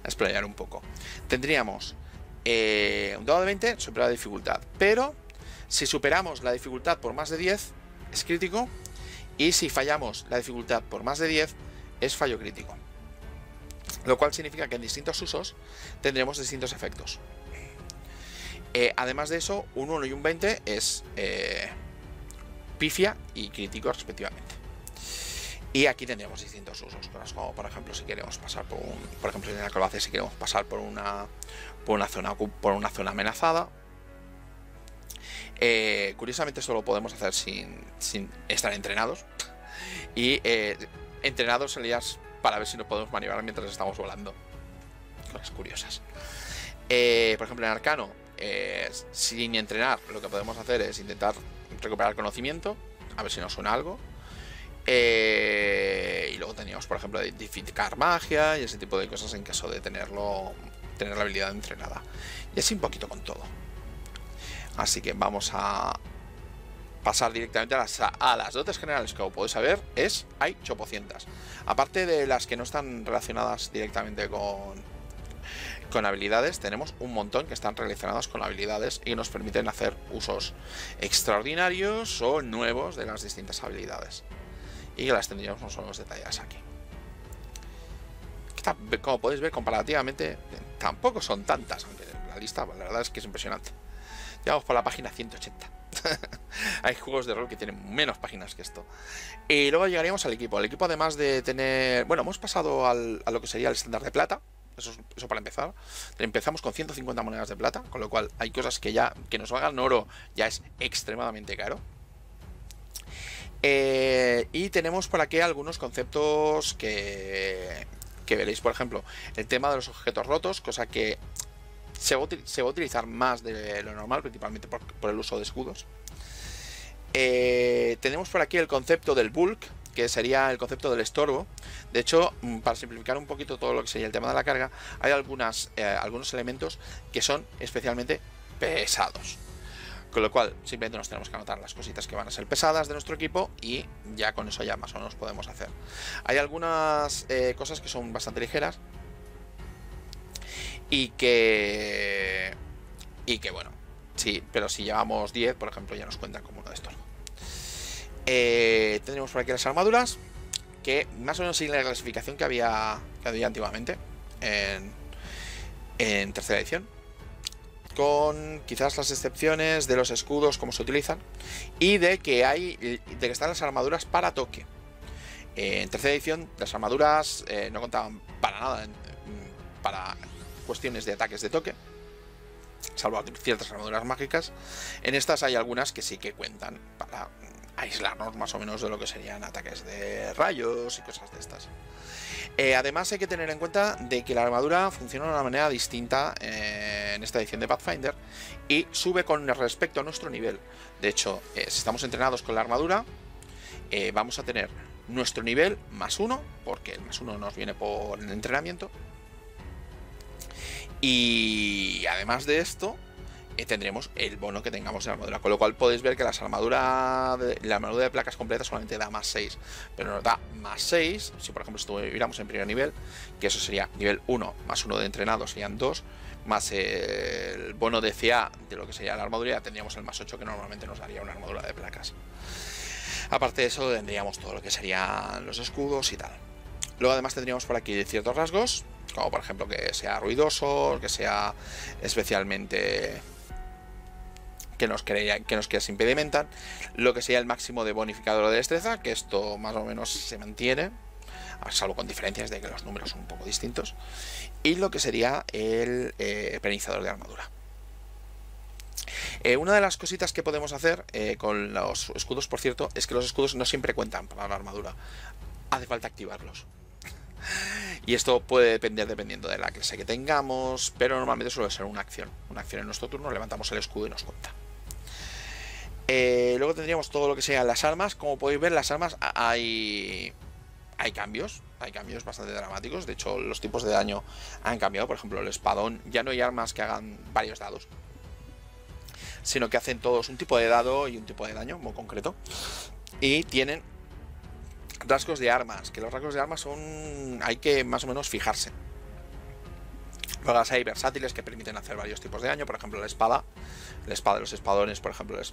A: explayar un poco. Tendríamos un dado de 20, supera la dificultad, pero si superamos la dificultad por más de 10 es crítico, y si fallamos la dificultad por más de 10 es fallo crítico, lo cual significa que en distintos usos tendremos distintos efectos. Además de eso, un 1 y un 20 es pifia y crítico respectivamente. Y aquí tendríamos distintos usos, como por ejemplo si queremos pasar por ejemplo en la acrobacia, si queremos pasar por una zona amenazada. Curiosamente esto lo podemos hacer sin estar entrenados. Y entrenados serías para ver si nos podemos maniobrar mientras estamos volando. Cosas curiosas. Por ejemplo en arcano, sin entrenar, lo que podemos hacer es intentar recuperar conocimiento, a ver si nos suena algo. Y luego teníamos, por ejemplo, identificar magia y ese tipo de cosas en caso de tener la habilidad entrenada. Y así un poquito con todo. Así que vamos a pasar directamente a las dotes generales. Como podéis saber, hay 800. Aparte de las que no están relacionadas directamente con habilidades, tenemos un montón que están relacionadas con habilidades y nos permiten hacer usos extraordinarios o nuevos de las distintas habilidades. Y que las tendríamos, no son los detalladas aquí. Como podéis ver, comparativamente tampoco son tantas, aunque la lista, la verdad es que es impresionante. Llegamos por la página 180. Hay juegos de rol que tienen menos páginas que esto. Y luego llegaríamos al equipo. El equipo, además de tener... Bueno, hemos pasado a lo que sería el estándar de plata. Eso para empezar. Empezamos con 150 monedas de plata, con lo cual hay cosas que nos valgan oro ya es extremadamente caro. Y tenemos por aquí algunos conceptos que veréis, por ejemplo, el tema de los objetos rotos, cosa que se va a utilizar más de lo normal, principalmente por el uso de escudos. Tenemos por aquí el concepto del bulk, que sería el concepto del estorbo. De hecho, para simplificar un poquito todo lo que sería el tema de la carga, hay algunos elementos que son especialmente pesados. Con lo cual, simplemente nos tenemos que anotar las cositas que van a ser pesadas de nuestro equipo y ya con eso ya más o menos podemos hacer. Hay algunas cosas que son bastante ligeras y que bueno, sí, pero si llevamos 10, por ejemplo, ya nos cuentan como uno de estos. Tendremos por aquí las armaduras, que más o menos siguen la clasificación que había antiguamente en tercera edición, con quizás las excepciones de los escudos, cómo se utilizan, y de que están las armaduras para toque. En tercera edición las armaduras no contaban para nada para cuestiones de ataques de toque, salvo ciertas armaduras mágicas. En estas hay algunas que sí que cuentan para aislarnos más o menos de lo que serían ataques de rayos y cosas de estas. Además hay que tener en cuenta de que la armadura funciona de una manera distinta en esta edición de Pathfinder y sube con respecto a nuestro nivel. De hecho, si estamos entrenados con la armadura, vamos a tener nuestro nivel +1, porque el +1 nos viene por el entrenamiento. Y además de esto, tendremos el bono que tengamos de armadura. Con lo cual podéis ver que la armadura de placas completas solamente da más 6. Pero nos da más 6, si por ejemplo estuviéramos en primer nivel, que eso sería nivel 1 más 1 de entrenado, serían 2, más el bono de CA de lo que sería la armadura, tendríamos el más 8 que normalmente nos daría una armadura de placas. Aparte de eso tendríamos todo lo que serían los escudos y tal. Luego además tendríamos por aquí ciertos rasgos, como por ejemplo que sea ruidoso, que sea especialmente... que nos impedimentan, lo que sería el máximo de bonificador de destreza, que esto más o menos se mantiene, salvo con diferencias de que los números son un poco distintos, y lo que sería el penalizador de armadura. Una de las cositas que podemos hacer con los escudos, por cierto, es que los escudos no siempre cuentan para la armadura, hace falta activarlos. Y esto puede depender dependiendo de la clase que tengamos, pero normalmente suele ser una acción. Una acción en nuestro turno, levantamos el escudo y nos cuenta. Luego tendríamos todo lo que sean las armas. Como podéis ver, las armas hay cambios. Hay cambios bastante dramáticos. De hecho, los tipos de daño han cambiado. Por ejemplo, el espadón, ya no hay armas que hagan varios dados, sino que hacen todos un tipo de dado y un tipo de daño muy concreto. Y tienen rasgos de armas, que los rasgos de armas son... hay que más o menos fijarse. Luego hay versátiles que permiten hacer varios tipos de daño. Por ejemplo, la espada de los espadones, por ejemplo, el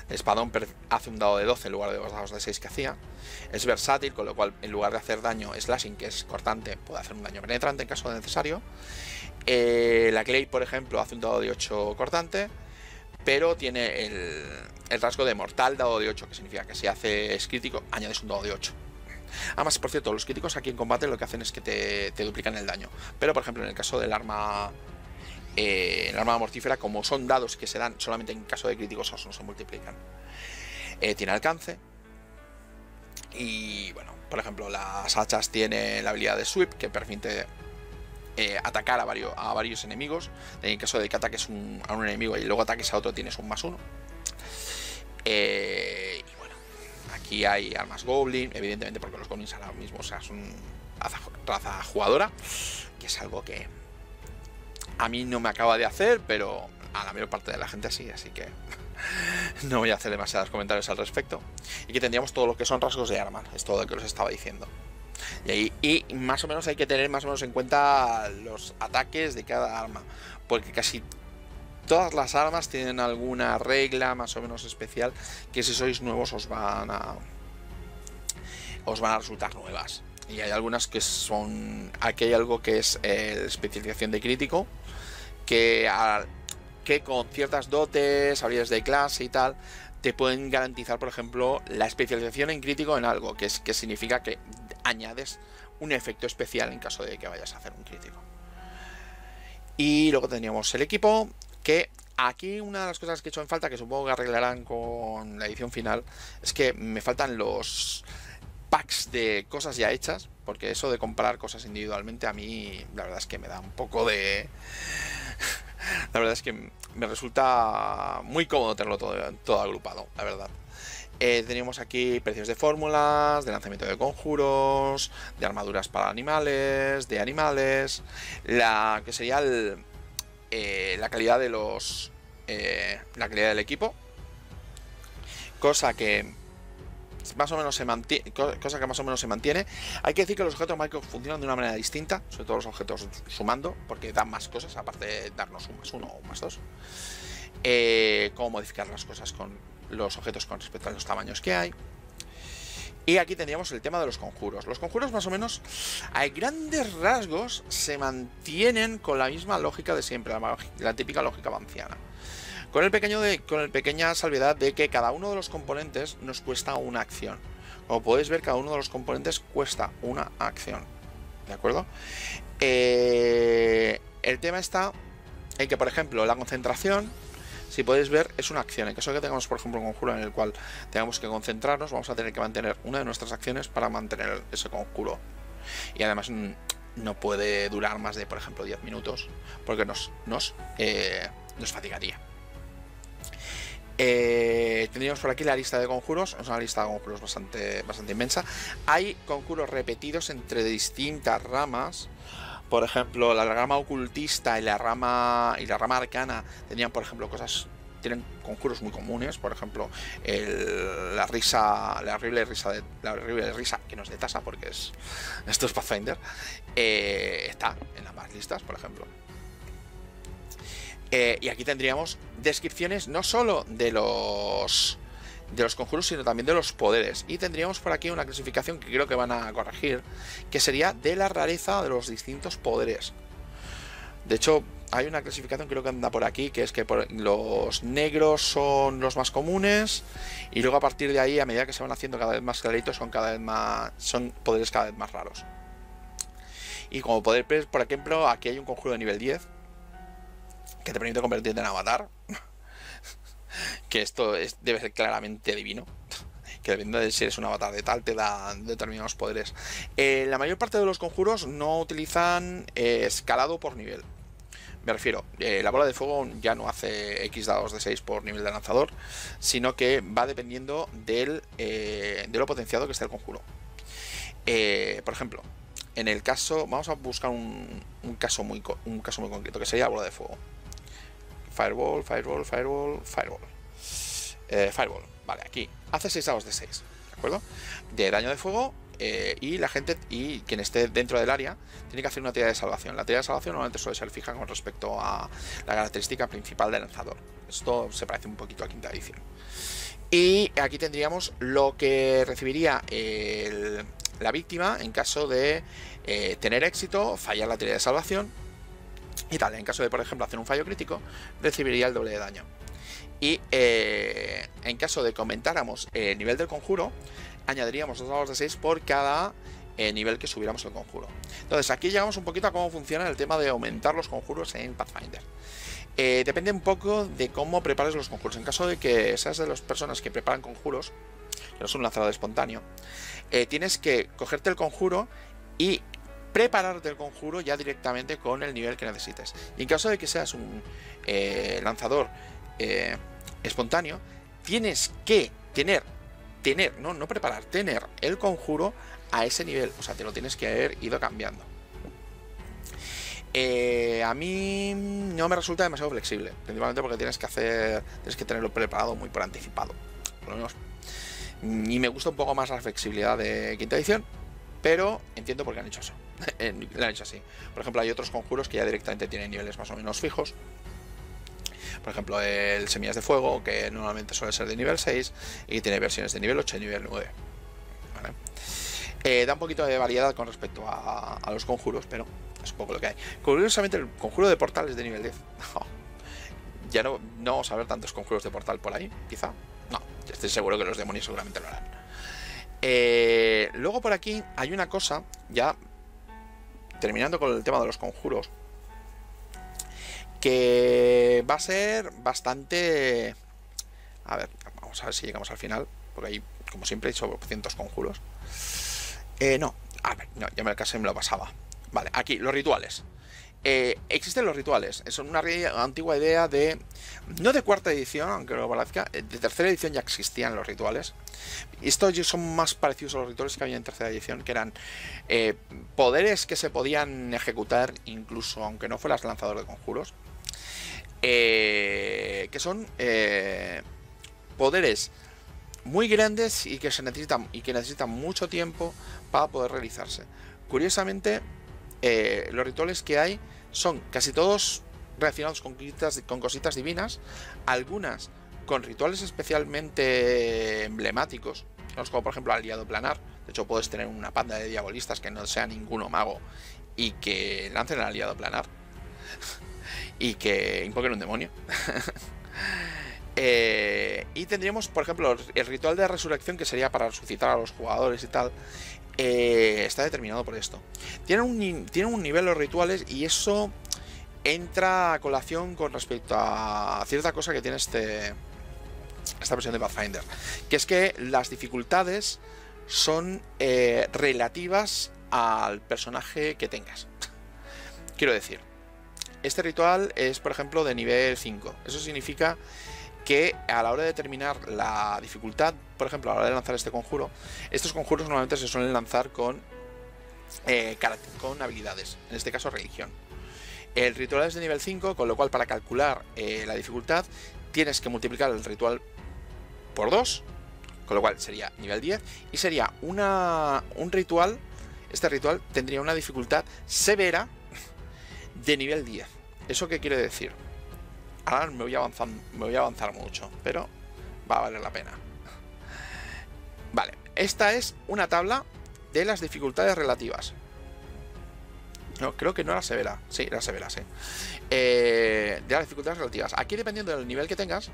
A: espadón hace un dado de 12 en lugar de los dados de 6 que hacía. Es versátil, con lo cual en lugar de hacer daño slashing, que es cortante, puede hacer un daño penetrante en caso de necesario. La Glaive, por ejemplo, hace un dado de 8 cortante, pero tiene el rasgo de mortal dado de 8, que significa que si haces crítico, añades un dado de 8. Además, por cierto, los críticos aquí en combate lo que hacen es que te duplican el daño. Pero, por ejemplo, en el caso del arma mortífera, como son dados que se dan solamente en caso de críticos, no se multiplican. Tiene alcance. Y, bueno, por ejemplo, las hachas tienen la habilidad de sweep, que permite atacar a varios enemigos. En el caso de que ataques a un enemigo y luego ataques a otro, tienes un +1. Y bueno, aquí hay armas Goblin, evidentemente porque los Goblins ahora mismo, o sea, son raza jugadora, que es algo que a mí no me acaba de hacer, pero a la mayor parte de la gente sí, así que no voy a hacer demasiados comentarios al respecto. Y que tendríamos todo lo que son rasgos de armas, es todo lo que os estaba diciendo. Y más o menos hay que tener más o menos en cuenta los ataques de cada arma, porque casi todas las armas tienen alguna regla más o menos especial que si sois nuevos os van a resultar nuevas. Y hay algunas que son... Aquí hay algo que es especialización de crítico, que con ciertas dotes, habilidades de clase y tal, te pueden garantizar, por ejemplo, la especialización en crítico en algo, que significa que añades un efecto especial en caso de que vayas a hacer un crítico. Y luego tendríamos el equipo, que aquí una de las cosas que he hecho en falta, que supongo que arreglarán con la edición final, es que me faltan los packs de cosas ya hechas, porque eso de comprar cosas individualmente a mí la verdad es que me da un poco de... La verdad es que me resulta muy cómodo tenerlo todo agrupado, la verdad. Teníamos aquí precios de fórmulas, de lanzamiento de conjuros, de armaduras para animales, de animales, la que sería la calidad de la calidad del equipo, cosa que más o menos se mantiene. Hay que decir que los objetos mágicos funcionan de una manera distinta, sobre todo los objetos sumando, porque dan más cosas, aparte de darnos un +1 o un +2. Cómo modificar las cosas con los objetos con respecto a los tamaños que hay. Y aquí tendríamos el tema de los conjuros. Los conjuros más o menos a grandes rasgos se mantienen con la misma lógica de siempre, la típica lógica vanciana. Con el pequeña salvedad de que cada uno de los componentes nos cuesta una acción. Como podéis ver, cada uno de los componentes cuesta una acción. ¿De acuerdo? El tema está en que, por ejemplo, la concentración, si podéis ver, es una acción. En caso de que tengamos, por ejemplo, un conjuro en el cual tengamos que concentrarnos, vamos a tener que mantener una de nuestras acciones para mantener ese conjuro. Y además no puede durar más de, por ejemplo, 10 minutos, porque nos fatigaría. Tendríamos por aquí la lista de conjuros. Es una lista de conjuros bastante inmensa. Hay conjuros repetidos entre distintas ramas. Por ejemplo, la rama ocultista y la rama arcana tendrían, por ejemplo, tienen conjuros muy comunes. Por ejemplo, la horrible risa, que no es de tasa porque esto es Pathfinder, está en las más listas, por ejemplo. Y aquí tendríamos descripciones no solo de los conjuros, sino también de los poderes. Y tendríamos por aquí una clasificación que creo que van a corregir, que sería de la rareza de los distintos poderes. De hecho, hay una clasificación, creo que anda por aquí, que es que los negros son los más comunes, y luego a partir de ahí, a medida que se van haciendo cada vez más claritos, son poderes cada vez más raros. Y como poder, por ejemplo, aquí hay un conjuro de nivel 10 que te permite convertirte en avatar. Que esto debe ser claramente divino. Que dependiendo de si eres un avatar de tal, te da determinados poderes. La mayor parte de los conjuros no utilizan escalado por nivel. Me refiero, la bola de fuego ya no hace X dados de 6 por nivel de lanzador, sino que va dependiendo de lo potenciado que esté el conjuro. Por ejemplo, en el caso, vamos a buscar un caso muy concreto, que sería la bola de fuego. Fireball, Fireball, Fireball, Fireball. Fireball, vale, aquí hace 6 dados de 6, ¿de acuerdo? De daño de fuego, y la gente, y quien esté dentro del área, tiene que hacer una tirada de salvación. La tirada de salvación normalmente suele ser fija con respecto a la característica principal del lanzador. Esto se parece un poquito a quinta edición. Y aquí tendríamos lo que recibiría la víctima en caso de tener éxito, fallar la tirada de salvación y tal. En caso de, por ejemplo, hacer un fallo crítico, recibiría el doble de daño. Y en caso de que aumentáramos el nivel del conjuro, añadiríamos 2 dados de 6 por cada nivel que subiéramos el conjuro. Entonces aquí llegamos un poquito a cómo funciona el tema de aumentar los conjuros en Pathfinder. Depende un poco de cómo prepares los conjuros. En caso de que seas de las personas que preparan conjuros, no es un lanzador espontáneo, tienes que cogerte el conjuro y prepararte el conjuro ya directamente con el nivel que necesites. Y en caso de que seas un lanzador espontáneo, tienes que tener el conjuro a ese nivel. O sea, te lo tienes que haber ido cambiando. A mí no me resulta demasiado flexible, principalmente porque tienes que tenerlo preparado muy por anticipado, por lo menos. Y me gusta un poco más la flexibilidad de quinta edición, pero entiendo por qué han hecho eso. Lo han hecho así. Por ejemplo, hay otros conjuros que ya directamente tienen niveles más o menos fijos. Por ejemplo, el Semillas de Fuego, que normalmente suele ser de nivel 6 y tiene versiones de nivel 8 y nivel 9. ¿Vale? Da un poquito de variedad con respecto a los conjuros, pero es un poco lo que hay. Curiosamente, el conjuro de portal es de nivel 10. Ya no vamos a ver tantos conjuros de portal por ahí, quizá. No, estoy seguro que los demonios seguramente lo harán. Luego por aquí hay una cosa, ya terminando con el tema de los conjuros, que va a ser bastante... A ver, vamos a ver si llegamos al final, porque hay, como siempre, hay sobre cientos conjuros. No, a ver, no, ya casi me lo pasaba. Vale, aquí, los rituales. Existen los rituales. Es una antigua idea de... No de cuarta edición, aunque lo parezca. De tercera edición ya existían los rituales. Y estos son más parecidos a los rituales que había en tercera edición, que eran poderes que se podían ejecutar incluso aunque no fueras lanzador de conjuros. Que son poderes muy grandes y que necesitan mucho tiempo para poder realizarse. Curiosamente, los rituales que hay son casi todos relacionados con cositas divinas, algunas con rituales especialmente emblemáticos, como por ejemplo aliado planar. De hecho, puedes tener una panda de diabolistas que no sea ninguno mago y que lancen el aliado planar y que invoquen un demonio. Y tendríamos, por ejemplo, el ritual de resurrección, que sería para resucitar a los jugadores y tal. Está determinado por esto. Tienen un nivel los rituales, y eso entra a colación con respecto a cierta cosa que tiene esta versión de Pathfinder, que es que las dificultades son relativas al personaje que tengas. Quiero decir, este ritual es, por ejemplo, de nivel 5. Eso significa que a la hora de determinar la dificultad, por ejemplo, a la hora de lanzar este conjuro, estos conjuros normalmente se suelen lanzar con con habilidades, en este caso religión. El ritual es de nivel 5, con lo cual para calcular la dificultad tienes que multiplicar el ritual por 2, con lo cual sería nivel 10, y sería un ritual, este ritual tendría una dificultad severa de nivel 10. ¿Eso qué quiere decir? Ahora me voy a avanzar mucho, pero va a valer la pena. Vale, esta es una tabla de las dificultades relativas. No, creo que no era severa. Sí, era severa, sí. De las dificultades relativas. Aquí, dependiendo del nivel que tengas,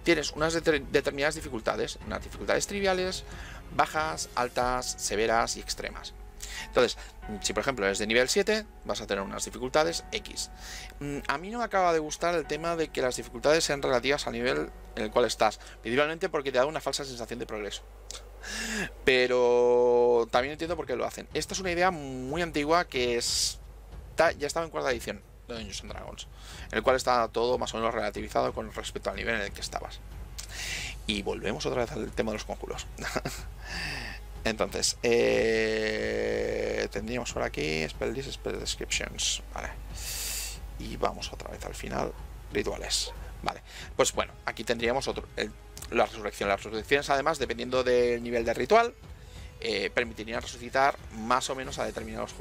A: tienes unas determinadas dificultades. Unas dificultades triviales, bajas, altas, severas y extremas. Entonces, si por ejemplo es de nivel 7, vas a tener unas dificultades X. A mí no me acaba de gustar el tema de que las dificultades sean relativas al nivel en el cual estás, principalmente porque te da una falsa sensación de progreso. Pero también entiendo por qué lo hacen. Esta es una idea muy antigua que ya estaba en cuarta edición de Dungeons and Dragons, en el cual está todo más o menos relativizado con respecto al nivel en el que estabas. Y volvemos otra vez al tema de los conjuros. Entonces, tendríamos por aquí Spell List, Spell Descriptions, vale. Y vamos otra vez al final, rituales, vale. Pues bueno, aquí tendríamos la resurrección. Las resurrecciones, además, dependiendo del nivel de ritual, permitirían resucitar más o menos a determinados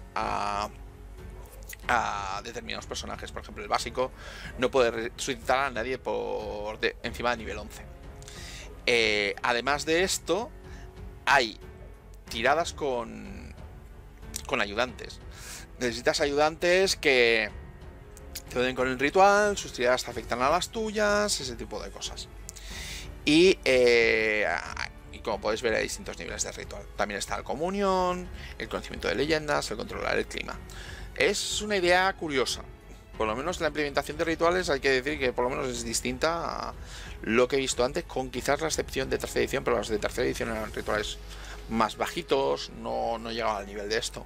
A: personajes. Por ejemplo, el básico no puede resucitar a nadie encima de nivel 11. Además de esto, hay tiradas con ayudantes. Necesitas ayudantes que te ayuden con el ritual, sus tiradas te afectan a las tuyas, ese tipo de cosas. Y como podéis ver, hay distintos niveles de ritual. También está la comunión, el conocimiento de leyendas, el controlar el clima. Es una idea curiosa. Por lo menos la implementación de rituales hay que decir que por lo menos es distinta a lo que he visto antes, con quizás la excepción de tercera edición, pero los de tercera edición eran rituales más bajitos, no llegaba al nivel de esto.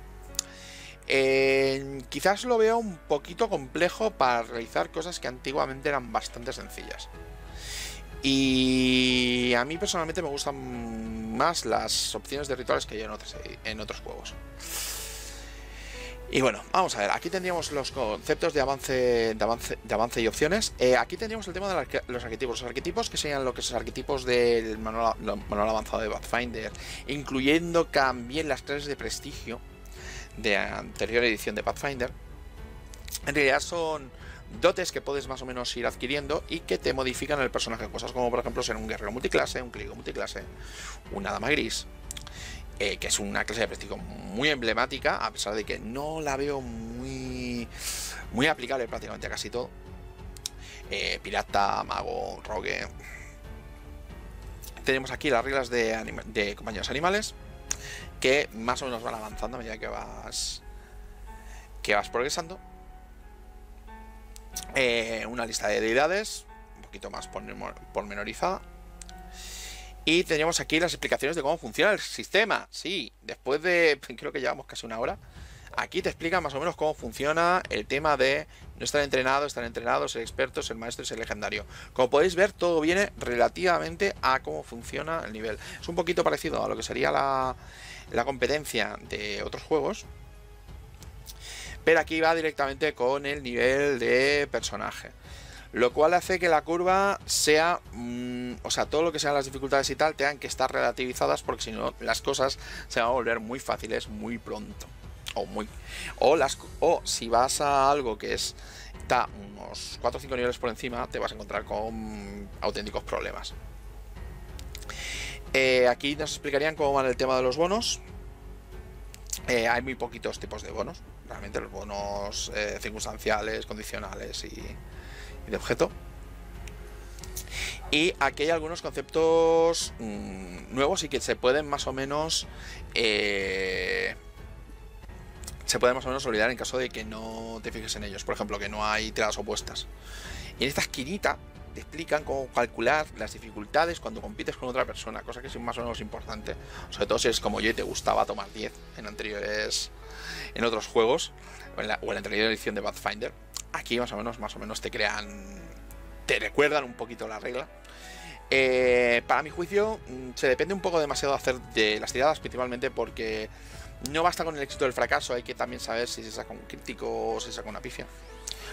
A: Quizás lo veo un poquito complejo para realizar cosas que antiguamente eran bastante sencillas. Y a mí personalmente me gustan más las opciones de rituales que hay en otros juegos. Y bueno, vamos a ver, aquí tendríamos los conceptos de avance y opciones. Aquí tendríamos el tema de los arquetipos. Los arquetipos, que serían lo que son los arquetipos del manual avanzado de Pathfinder, incluyendo también las clases de prestigio de anterior edición de Pathfinder. En realidad son dotes que puedes más o menos ir adquiriendo y que te modifican el personaje. Cosas como, por ejemplo, ser un guerrero multiclase, un clérigo multiclase, una dama gris, que es una clase de prestigio muy emblemática, a pesar de que no la veo muy aplicable prácticamente a casi todo. Pirata, mago, rogue. Tenemos aquí las reglas de compañeros animales, que más o menos van avanzando a medida que vas progresando. Una lista de deidades, un poquito más pormenorizada. Y tendríamos aquí las explicaciones de cómo funciona el sistema. Sí, después de, creo que llevamos casi una hora, aquí te explica más o menos cómo funciona el tema de no estar entrenado, ser experto, ser maestro y ser legendario. Como podéis ver, todo viene relativamente a cómo funciona el nivel. Es un poquito parecido a lo que sería la competencia de otros juegos, pero aquí va directamente con el nivel de personaje, lo cual hace que la curva sea, o sea, todo lo que sean las dificultades y tal tengan que estar relativizadas, porque si no las cosas se van a volver muy fáciles muy pronto, o si vas a algo que está unos 4 o 5 niveles por encima, te vas a encontrar con auténticos problemas. Aquí nos explicarían cómo van el tema de los bonos. Hay muy poquitos tipos de bonos, realmente los bonos circunstanciales, condicionales y de objeto. Y aquí hay algunos conceptos nuevos y que se pueden más o menos olvidar en caso de que no te fijes en ellos. Por ejemplo, que no hay tiradas opuestas. Y en esta esquinita te explican cómo calcular las dificultades cuando compites con otra persona, cosa que es más o menos importante, sobre todo si es como yo y te gustaba tomar 10 en otros juegos, o en la anterior edición de Pathfinder. Aquí más o menos te recuerdan un poquito la regla. Para mi juicio se depende un poco demasiado de hacer de las tiradas, principalmente porque No basta con el éxito del fracaso, hay que también saber si se saca un crítico o se saca una pifia,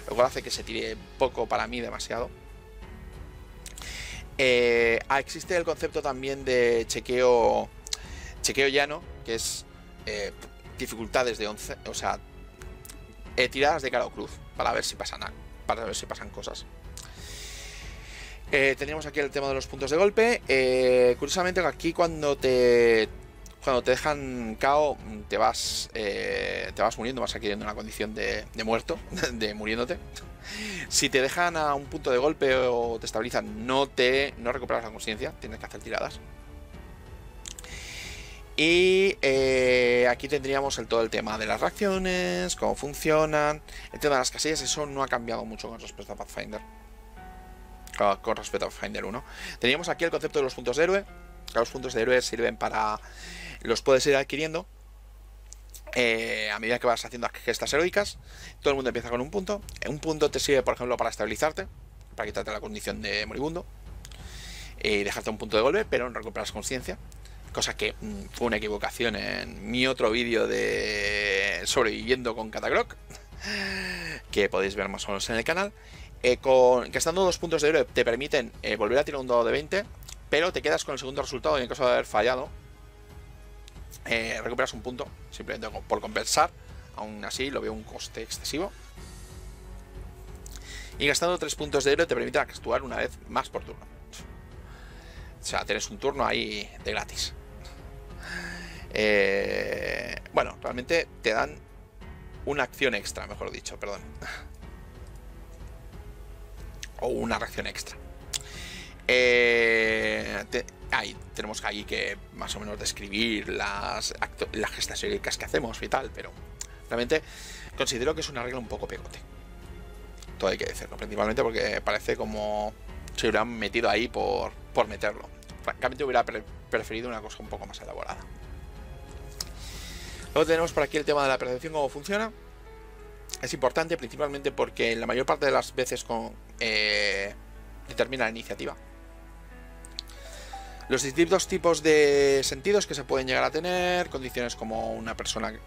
A: lo cual hace que se tire poco, para mí demasiado. Existe el concepto también de chequeo llano, que es dificultades de 11, o sea, tiradas de cara o cruz, para ver si pasan cosas. Tendríamos aquí el tema de los puntos de golpe. Curiosamente aquí cuando te dejan KO te vas muriendo, vas adquiriendo una condición de muerto, de muriéndote. Si te dejan a un punto de golpe o te estabilizan, no recuperas la conciencia, tienes que hacer tiradas. Y aquí tendríamos todo el tema de las reacciones, cómo funcionan, el tema de las casillas. Eso no ha cambiado mucho con respecto a Pathfinder. Con respecto a Pathfinder 1. Teníamos aquí el concepto de los puntos de héroe. Los puntos de héroe sirven para... Los puedes ir adquiriendo a medida que vas haciendo gestas heroicas. Todo el mundo empieza con un punto. Un punto te sirve, por ejemplo, para estabilizarte, para quitarte la condición de moribundo y dejarte un punto de golpe, pero no recuperas conciencia. Cosa que fue una equivocación en mi otro vídeo de sobreviviendo con Catacroc, que podéis ver más o menos en el canal. Gastando 2 puntos de héroe te permiten volver a tirar un dado de 20, pero te quedas con el segundo resultado. Y en caso de haber fallado, recuperas un punto, simplemente por compensar. Aún así lo veo un coste excesivo. Y gastando 3 puntos de héroe te permite actuar una vez más por turno. O sea, tienes un turno ahí de gratis. Bueno, realmente te dan una acción extra, mejor dicho, perdón. O una reacción extra. Ahí tenemos ahí que más o menos describir las gestas heroicas que hacemos y tal, pero realmente considero que es una regla un poco pegote. Todo hay que decirlo, principalmente porque parece como se hubieran metido ahí por meterlo. Francamente hubiera preferido una cosa un poco más elaborada. Luego tenemos por aquí el tema de la percepción, cómo funciona. Es importante principalmente porque la mayor parte de las veces determina la iniciativa. Los distintos tipos de sentidos que se pueden llegar a tener, condiciones como un personaje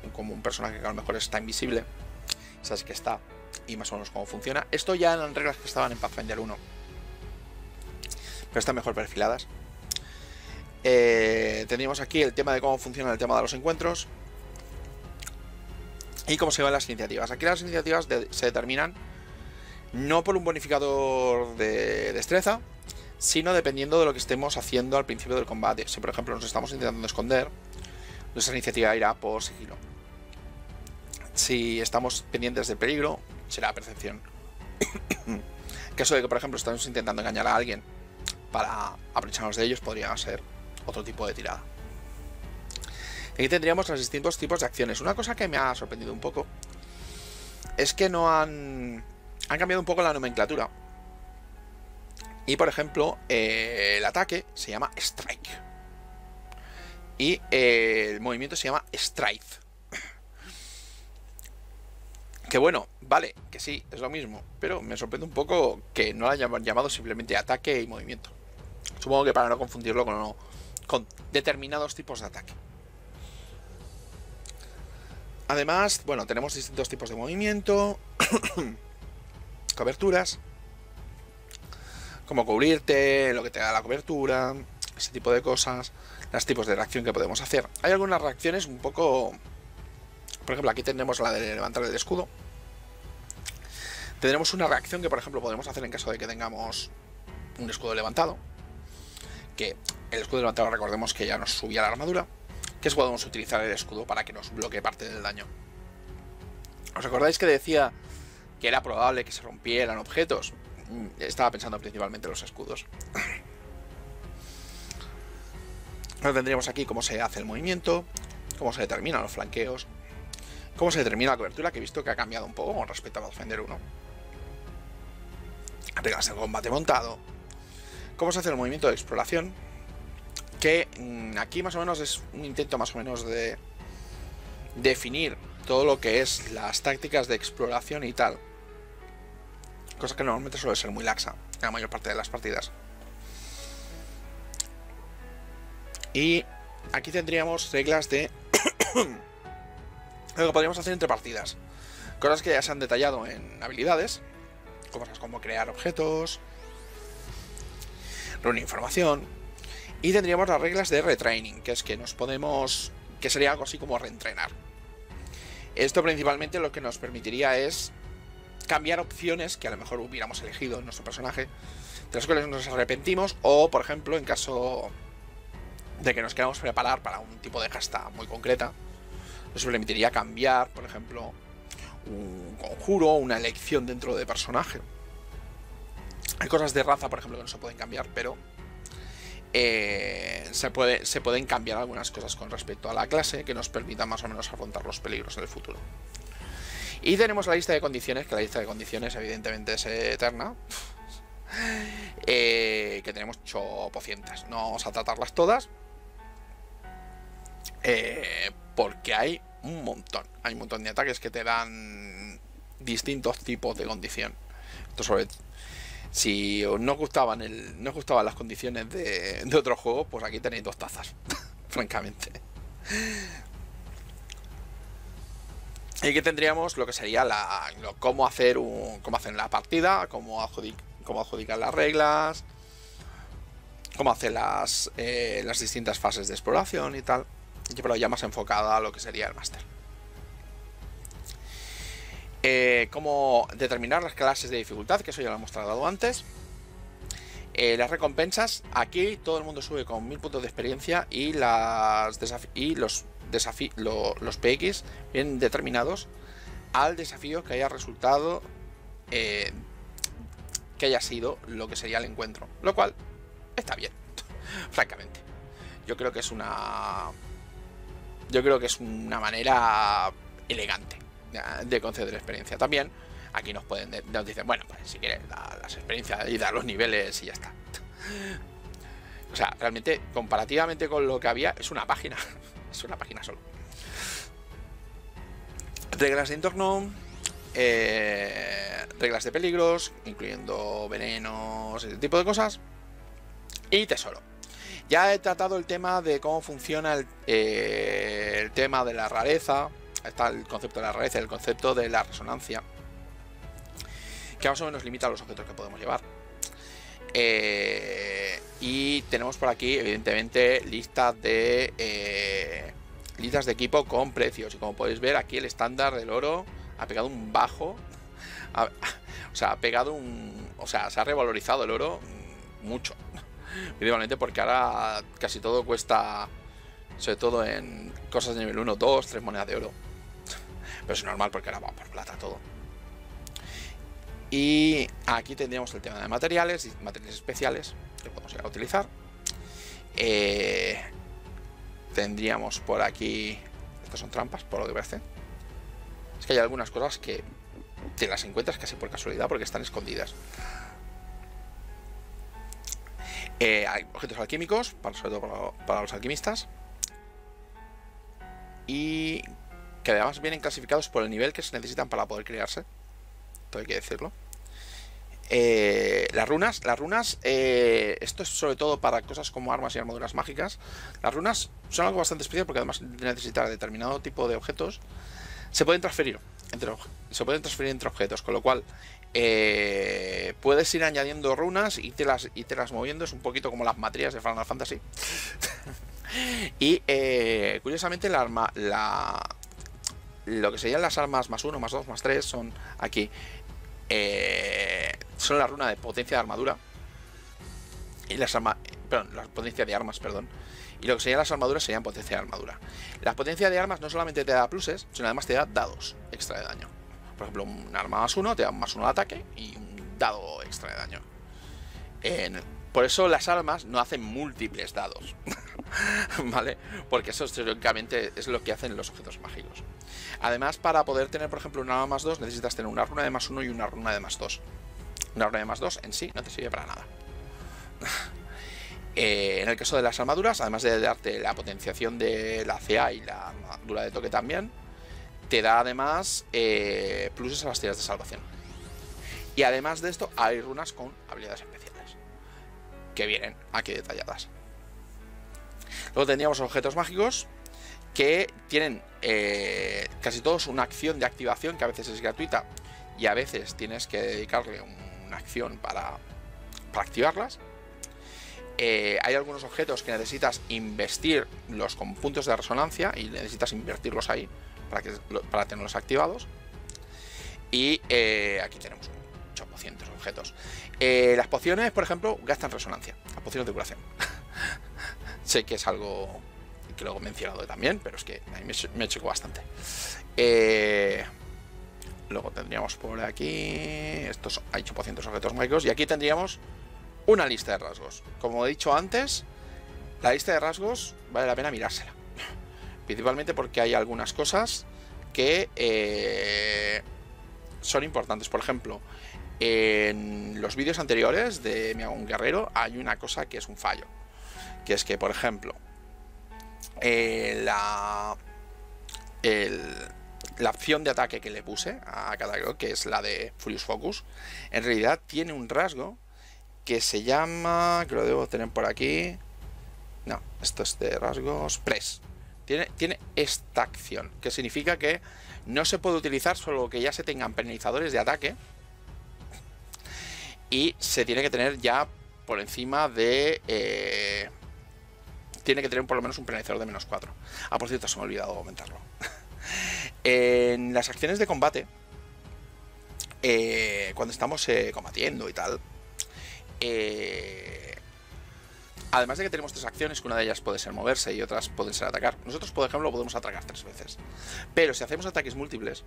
A: que a lo mejor está invisible, sabes que está, y más o menos cómo funciona. Esto ya eran reglas que estaban en Pathfinder 1, pero están mejor perfiladas. Tendríamos aquí el tema de cómo funciona el tema de los encuentros y cómo se van las iniciativas. Aquí las iniciativas se determinan no por un bonificador de destreza, sino dependiendo de lo que estemos haciendo al principio del combate. Si por ejemplo nos estamos intentando esconder, nuestra iniciativa irá por sigilo. Si estamos pendientes del peligro, será percepción. En caso de que por ejemplo estamos intentando engañar a alguien para aprovecharnos de ellos, podría ser otro tipo de tirada. Aquí tendríamos los distintos tipos de acciones. Una cosa que me ha sorprendido un poco es que no han cambiado un poco la nomenclatura. Y por ejemplo, el ataque se llama Strike y el movimiento se llama Stride. Que bueno, vale, que sí, es lo mismo, pero me sorprende un poco que no lo hayan llamado simplemente ataque y movimiento. Supongo que para no confundirlo con determinados tipos de ataque. Además, bueno, tenemos distintos tipos de movimiento, coberturas, como cubrirte, lo que te da la cobertura, ese tipo de cosas, los tipos de reacción que podemos hacer. Hay algunas reacciones un poco... Por ejemplo, aquí tenemos la de levantar el escudo. Tendremos una reacción que, por ejemplo, podemos hacer en caso de que tengamos un escudo levantado. Que el escudo levantado, recordemos que ya nos subía la armadura. Que podemos utilizar el escudo para que nos bloquee parte del daño. ¿Os acordáis que decía que era probable que se rompieran objetos? Estaba pensando principalmente en los escudos. Ahora tendríamos aquí cómo se hace el movimiento, cómo se determinan los flanqueos, cómo se determina la cobertura, que he visto que ha cambiado un poco con respecto a Pathfinder 1. Reglas del combate montado, cómo se hace el movimiento de exploración, que aquí más o menos es un intento más o menos de definir todo lo que es las tácticas de exploración y tal. Cosa que normalmente suele ser muy laxa en la mayor parte de las partidas. Y aquí tendríamos reglas de lo que podríamos hacer entre partidas. Cosas que ya se han detallado en habilidades, cosas como crear objetos, reunir información. Y tendríamos las reglas de retraining, que es que nos podemos... que sería algo así como reentrenar. Esto principalmente lo que nos permitiría es cambiar opciones que a lo mejor hubiéramos elegido en nuestro personaje, de las cuales nos arrepentimos, o por ejemplo en caso de que nos queramos preparar para un tipo de gesta muy concreta, nos permitiría cambiar, por ejemplo, un conjuro, una elección dentro de personaje. Hay cosas de raza, por ejemplo, que no se pueden cambiar, pero se pueden cambiar algunas cosas con respecto a la clase que nos permitan más o menos afrontar los peligros en el futuro. Y tenemos la lista de condiciones, que la lista de condiciones evidentemente es eterna, que tenemos chopocientas. No vamos a tratarlas todas, porque hay un montón de ataques que te dan distintos tipos de condición. Esto sobre... Si no os gustaban las condiciones de otro juego, pues aquí tenéis 2 tazas, francamente. Y aquí tendríamos lo que sería cómo hacer la partida, cómo adjudicar las reglas, cómo hacer las distintas fases de exploración y tal, pero ya más enfocada a lo que sería el máster. Cómo determinar las clases de dificultad, que eso ya lo hemos tratado antes. Las recompensas, aquí todo el mundo sube con 1000 puntos de experiencia y los PX vienen determinados al desafío que haya resultado, que haya sido lo que sería el encuentro, lo cual está bien, francamente. Yo creo que es una manera elegante de conceder experiencia. También aquí nos dicen, bueno, pues si quieres las experiencias y dar los niveles y ya está. O sea, realmente comparativamente con lo que había, es una página. Es una página solo. Reglas de entorno, reglas de peligros, incluyendo venenos, ese tipo de cosas, y tesoro. Ya he tratado el tema de cómo funciona el tema de la rareza. Está el concepto de la rareza y el concepto de la resonancia, que más o menos limita los objetos que podemos llevar. Y tenemos por aquí, evidentemente, listas de equipo con precios. Y como podéis ver, aquí el estándar del oro ha pegado un bajo. Se ha revalorizado el oro mucho. Principalmente porque ahora casi todo cuesta, sobre todo en cosas de nivel 1, 2, 3 monedas de oro. Pero es normal porque ahora va por plata todo. Y aquí tendríamos el tema de materiales y materiales especiales que podemos llegar a utilizar. Tendríamos por aquí... Estas son trampas, por lo que parece. Es que hay algunas cosas que te las encuentras casi por casualidad porque están escondidas. Hay objetos alquímicos, sobre todo para los alquimistas. Y que además vienen clasificados por el nivel que se necesitan para poder crearse. Todo hay que decirlo. Las runas, esto es sobre todo para cosas como armas y armaduras mágicas. Las runas son algo bastante especial porque además de necesitar determinado tipo de objetos, se pueden transferir entre objetos, con lo cual puedes ir añadiendo runas y te las moviendo. Es un poquito como las materias de Final Fantasy. Y curiosamente lo que serían las armas +1, +2, +3 son aquí. Son la runa de potencia de armadura y la potencia de armas, perdón. Y lo que serían las armaduras serían potencia de armadura. La potencia de armas no solamente te da pluses, sino además te da dados extra de daño. Por ejemplo, un arma +1 te da +1 de ataque y un dado extra de daño. Por eso las armas no hacen múltiples dados. ¿Vale? Porque eso teóricamente es lo que hacen los objetos mágicos. Además, para poder tener, por ejemplo, una arma +2, necesitas tener una runa de +1 y una runa de +2. Una runa de +2 en sí no te sirve para nada. En el caso de las armaduras, además de darte la potenciación de la CA y la armadura de toque también, te da además pluses a las tiras de salvación. Y además de esto, hay runas con habilidades especiales que vienen aquí detalladas. Luego tendríamos objetos mágicos, que tienen casi todos una acción de activación que a veces es gratuita y a veces tienes que dedicarle una acción para activarlas. Hay algunos objetos que necesitas investirlos con puntos de resonancia y necesitas invertirlos ahí para tenerlos activados. Y aquí tenemos 800 objetos. Las pociones, por ejemplo, gastan resonancia. Las pociones de curación. Sé que es algo que luego he mencionado también, pero es que a mí me chocó bastante. Luego tendríamos por aquí... Estos hay 800 objetos mágicos. Y aquí tendríamos una lista de rasgos. Como he dicho antes, la lista de rasgos vale la pena mirársela. Principalmente porque hay algunas cosas que son importantes. Por ejemplo, en los vídeos anteriores de Me hago un guerrero hay una cosa que es un fallo. Que es que, por ejemplo, la opción de ataque que le puse a cada hero, que es la de Furious Focus, en realidad tiene un rasgo que se llama, que lo debo tener por aquí, no, esto es de rasgos, Press. Tiene esta acción, que significa que no se puede utilizar solo que ya se tengan penalizadores de ataque, y se tiene que tener ya por encima de... tiene que tener por lo menos un penalizador de -4. Ah, por cierto, se me ha olvidado aumentarlo. En las acciones de combate, cuando estamos combatiendo y tal, además de que tenemos 3 acciones, que una de ellas puede ser moverse y otras pueden ser atacar. Nosotros, por ejemplo, podemos atacar 3 veces. Pero si hacemos ataques múltiples,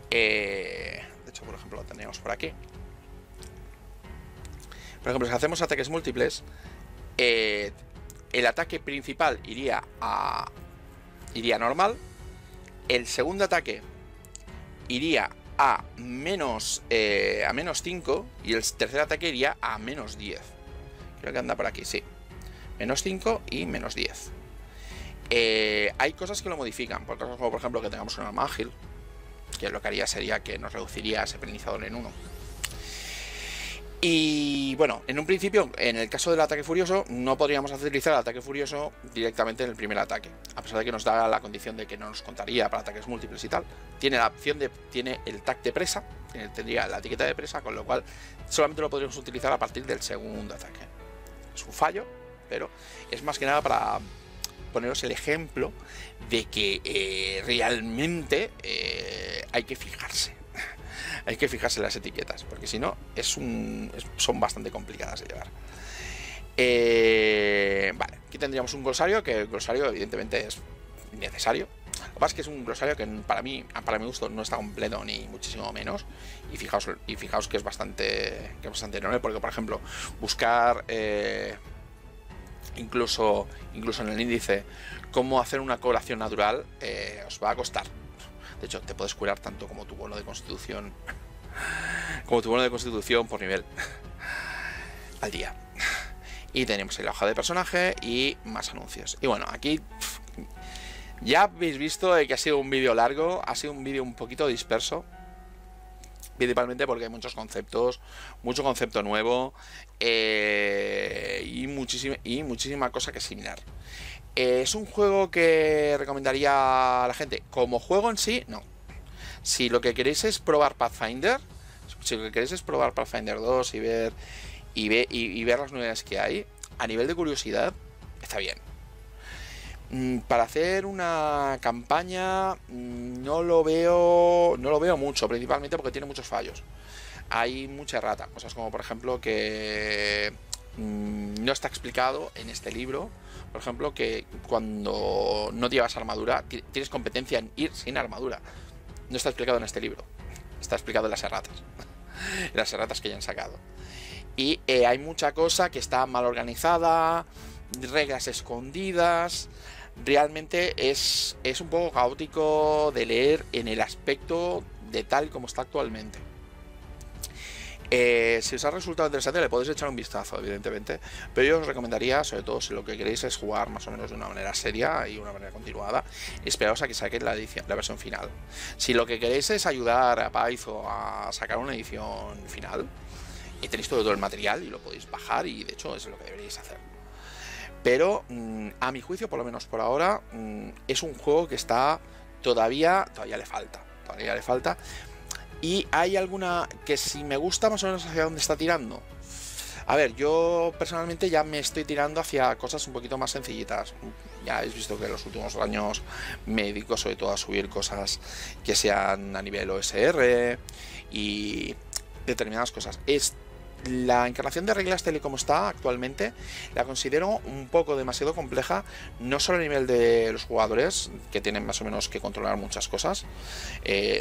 A: de hecho, por ejemplo, lo tendríamos por aquí. Por ejemplo, si hacemos ataques múltiples, el ataque principal iría normal. El segundo ataque iría a -5 y el tercer ataque iría a -10. Creo que anda por aquí, sí. -5 y -10. Hay cosas que lo modifican, por cosas como por ejemplo que tengamos un arma ágil, que lo que haría sería que nos reduciría ese penalizador en 1. Y bueno, en un principio, en el caso del ataque furioso, no podríamos utilizar el ataque furioso directamente en el primer ataque, a pesar de que nos da la condición de que no nos contaría para ataques múltiples y tal. Tiene la opción de, tiene el tag de presa, tendría la etiqueta de presa, con lo cual solamente lo podríamos utilizar a partir del segundo ataque. Es un fallo, pero es más que nada para poneros el ejemplo de que realmente hay que fijarse. Hay que fijarse en las etiquetas, porque si no, son bastante complicadas de llevar. Vale, aquí tendríamos un glosario, que el glosario evidentemente es necesario. Lo que pasa es que es un glosario que para mi gusto no está completo ni muchísimo menos. Y fijaos que es bastante enorme, porque por ejemplo, buscar incluso en el índice cómo hacer una curación natural os va a costar. De hecho, te puedes curar tanto como tu bono de constitución por nivel al día. Y tenemos la hoja de personaje y más anuncios. Y bueno, aquí ya habéis visto que ha sido un vídeo largo, ha sido un vídeo un poquito disperso, principalmente porque hay muchos conceptos, mucho concepto nuevo y muchísima cosa que asimilar. ¿Es un juego que recomendaría a la gente? Como juego en sí, no. Si lo que queréis es probar Pathfinder, si lo que queréis es probar Pathfinder 2 y ver las novedades que hay, a nivel de curiosidad, está bien. Para hacer una campaña no lo veo mucho, principalmente porque tiene muchos fallos. Hay mucha errata, cosas como por ejemplo que no está explicado en este libro. Por ejemplo, que cuando no llevas armadura, tienes competencia en ir sin armadura. No está explicado en este libro. Está explicado en las erratas. En las erratas que ya han sacado. Y hay mucha cosa que está mal organizada, reglas escondidas. Realmente es un poco caótico de leer en el aspecto de tal como está actualmente. Si os ha resultado interesante, le podéis echar un vistazo, evidentemente, pero yo os recomendaría, sobre todo si lo que queréis es jugar más o menos de una manera seria y una manera continuada, esperaos a que saquen la versión final. Si lo que queréis es ayudar a Paizo a sacar una edición final, y tenéis todo el material y lo podéis bajar, y de hecho es lo que deberíais hacer. pero a mi juicio, por lo menos por ahora, es un juego que está todavía le falta. Y hay alguna que si me gusta más o menos hacia dónde está tirando. A ver, yo personalmente ya me estoy tirando hacia cosas un poquito más sencillitas. Ya habéis visto que en los últimos años me dedico sobre todo a subir cosas que sean a nivel OSR y determinadas cosas. La encarnación de reglas tal y como está actualmente la considero un poco demasiado compleja, no solo a nivel de los jugadores, que tienen más o menos que controlar muchas cosas,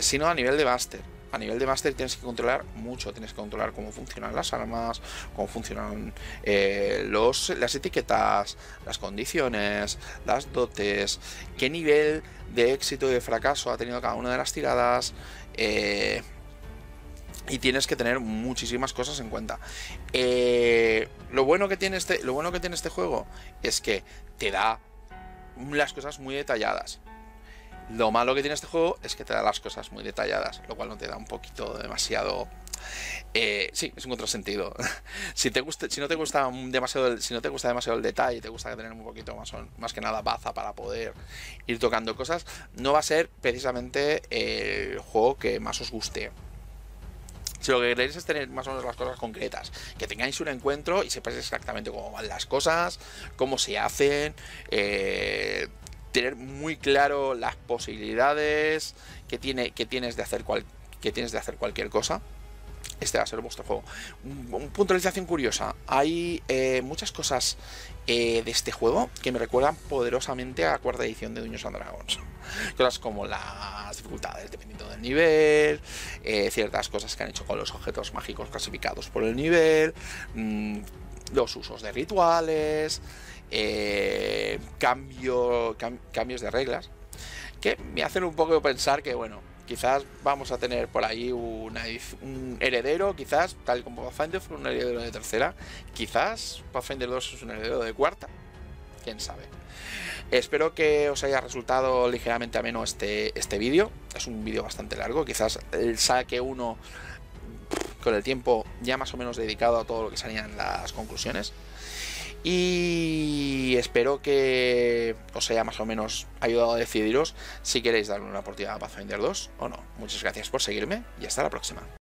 A: sino a nivel de máster. A nivel de máster tienes que controlar mucho, tienes que controlar cómo funcionan las armas, cómo funcionan las etiquetas, las condiciones, las dotes, qué nivel de éxito y de fracaso ha tenido cada una de las tiradas, y tienes que tener muchísimas cosas en cuenta. Lo bueno que tiene este juego es que te da las cosas muy detalladas. Lo malo que tiene este juego es que te da las cosas muy detalladas, lo cual no te da un poquito demasiado... sí, es un contrasentido. Si no te gusta demasiado el detalle, te gusta tener un poquito más que nada baza para poder ir tocando cosas, no va a ser precisamente el juego que más os guste. Si lo que queréis es tener más o menos las cosas concretas, que tengáis un encuentro y sepáis exactamente cómo van las cosas, cómo se hacen, tener muy claro las posibilidades que tienes de hacer cualquier cosa. Este va a ser vuestro juego. Puntualización curiosa. Hay muchas cosas de este juego que me recuerdan poderosamente a la cuarta edición de Dungeons and Dragons. Cosas como las dificultades dependiendo del nivel, ciertas cosas que han hecho con los objetos mágicos clasificados por el nivel, los usos de rituales, cambios de reglas, que me hacen un poco pensar que, bueno, quizás vamos a tener por ahí un heredero, quizás, tal como Pathfinder fue un heredero de tercera, quizás Pathfinder 2 es un heredero de cuarta, quién sabe. Espero que os haya resultado ligeramente ameno este vídeo. Es un vídeo bastante largo, quizás saque uno con el tiempo ya más o menos dedicado a todo lo que salían las conclusiones. Y espero que os haya más o menos ayudado a decidiros si queréis darle una oportunidad a Pathfinder 2 o no. Muchas gracias por seguirme y hasta la próxima.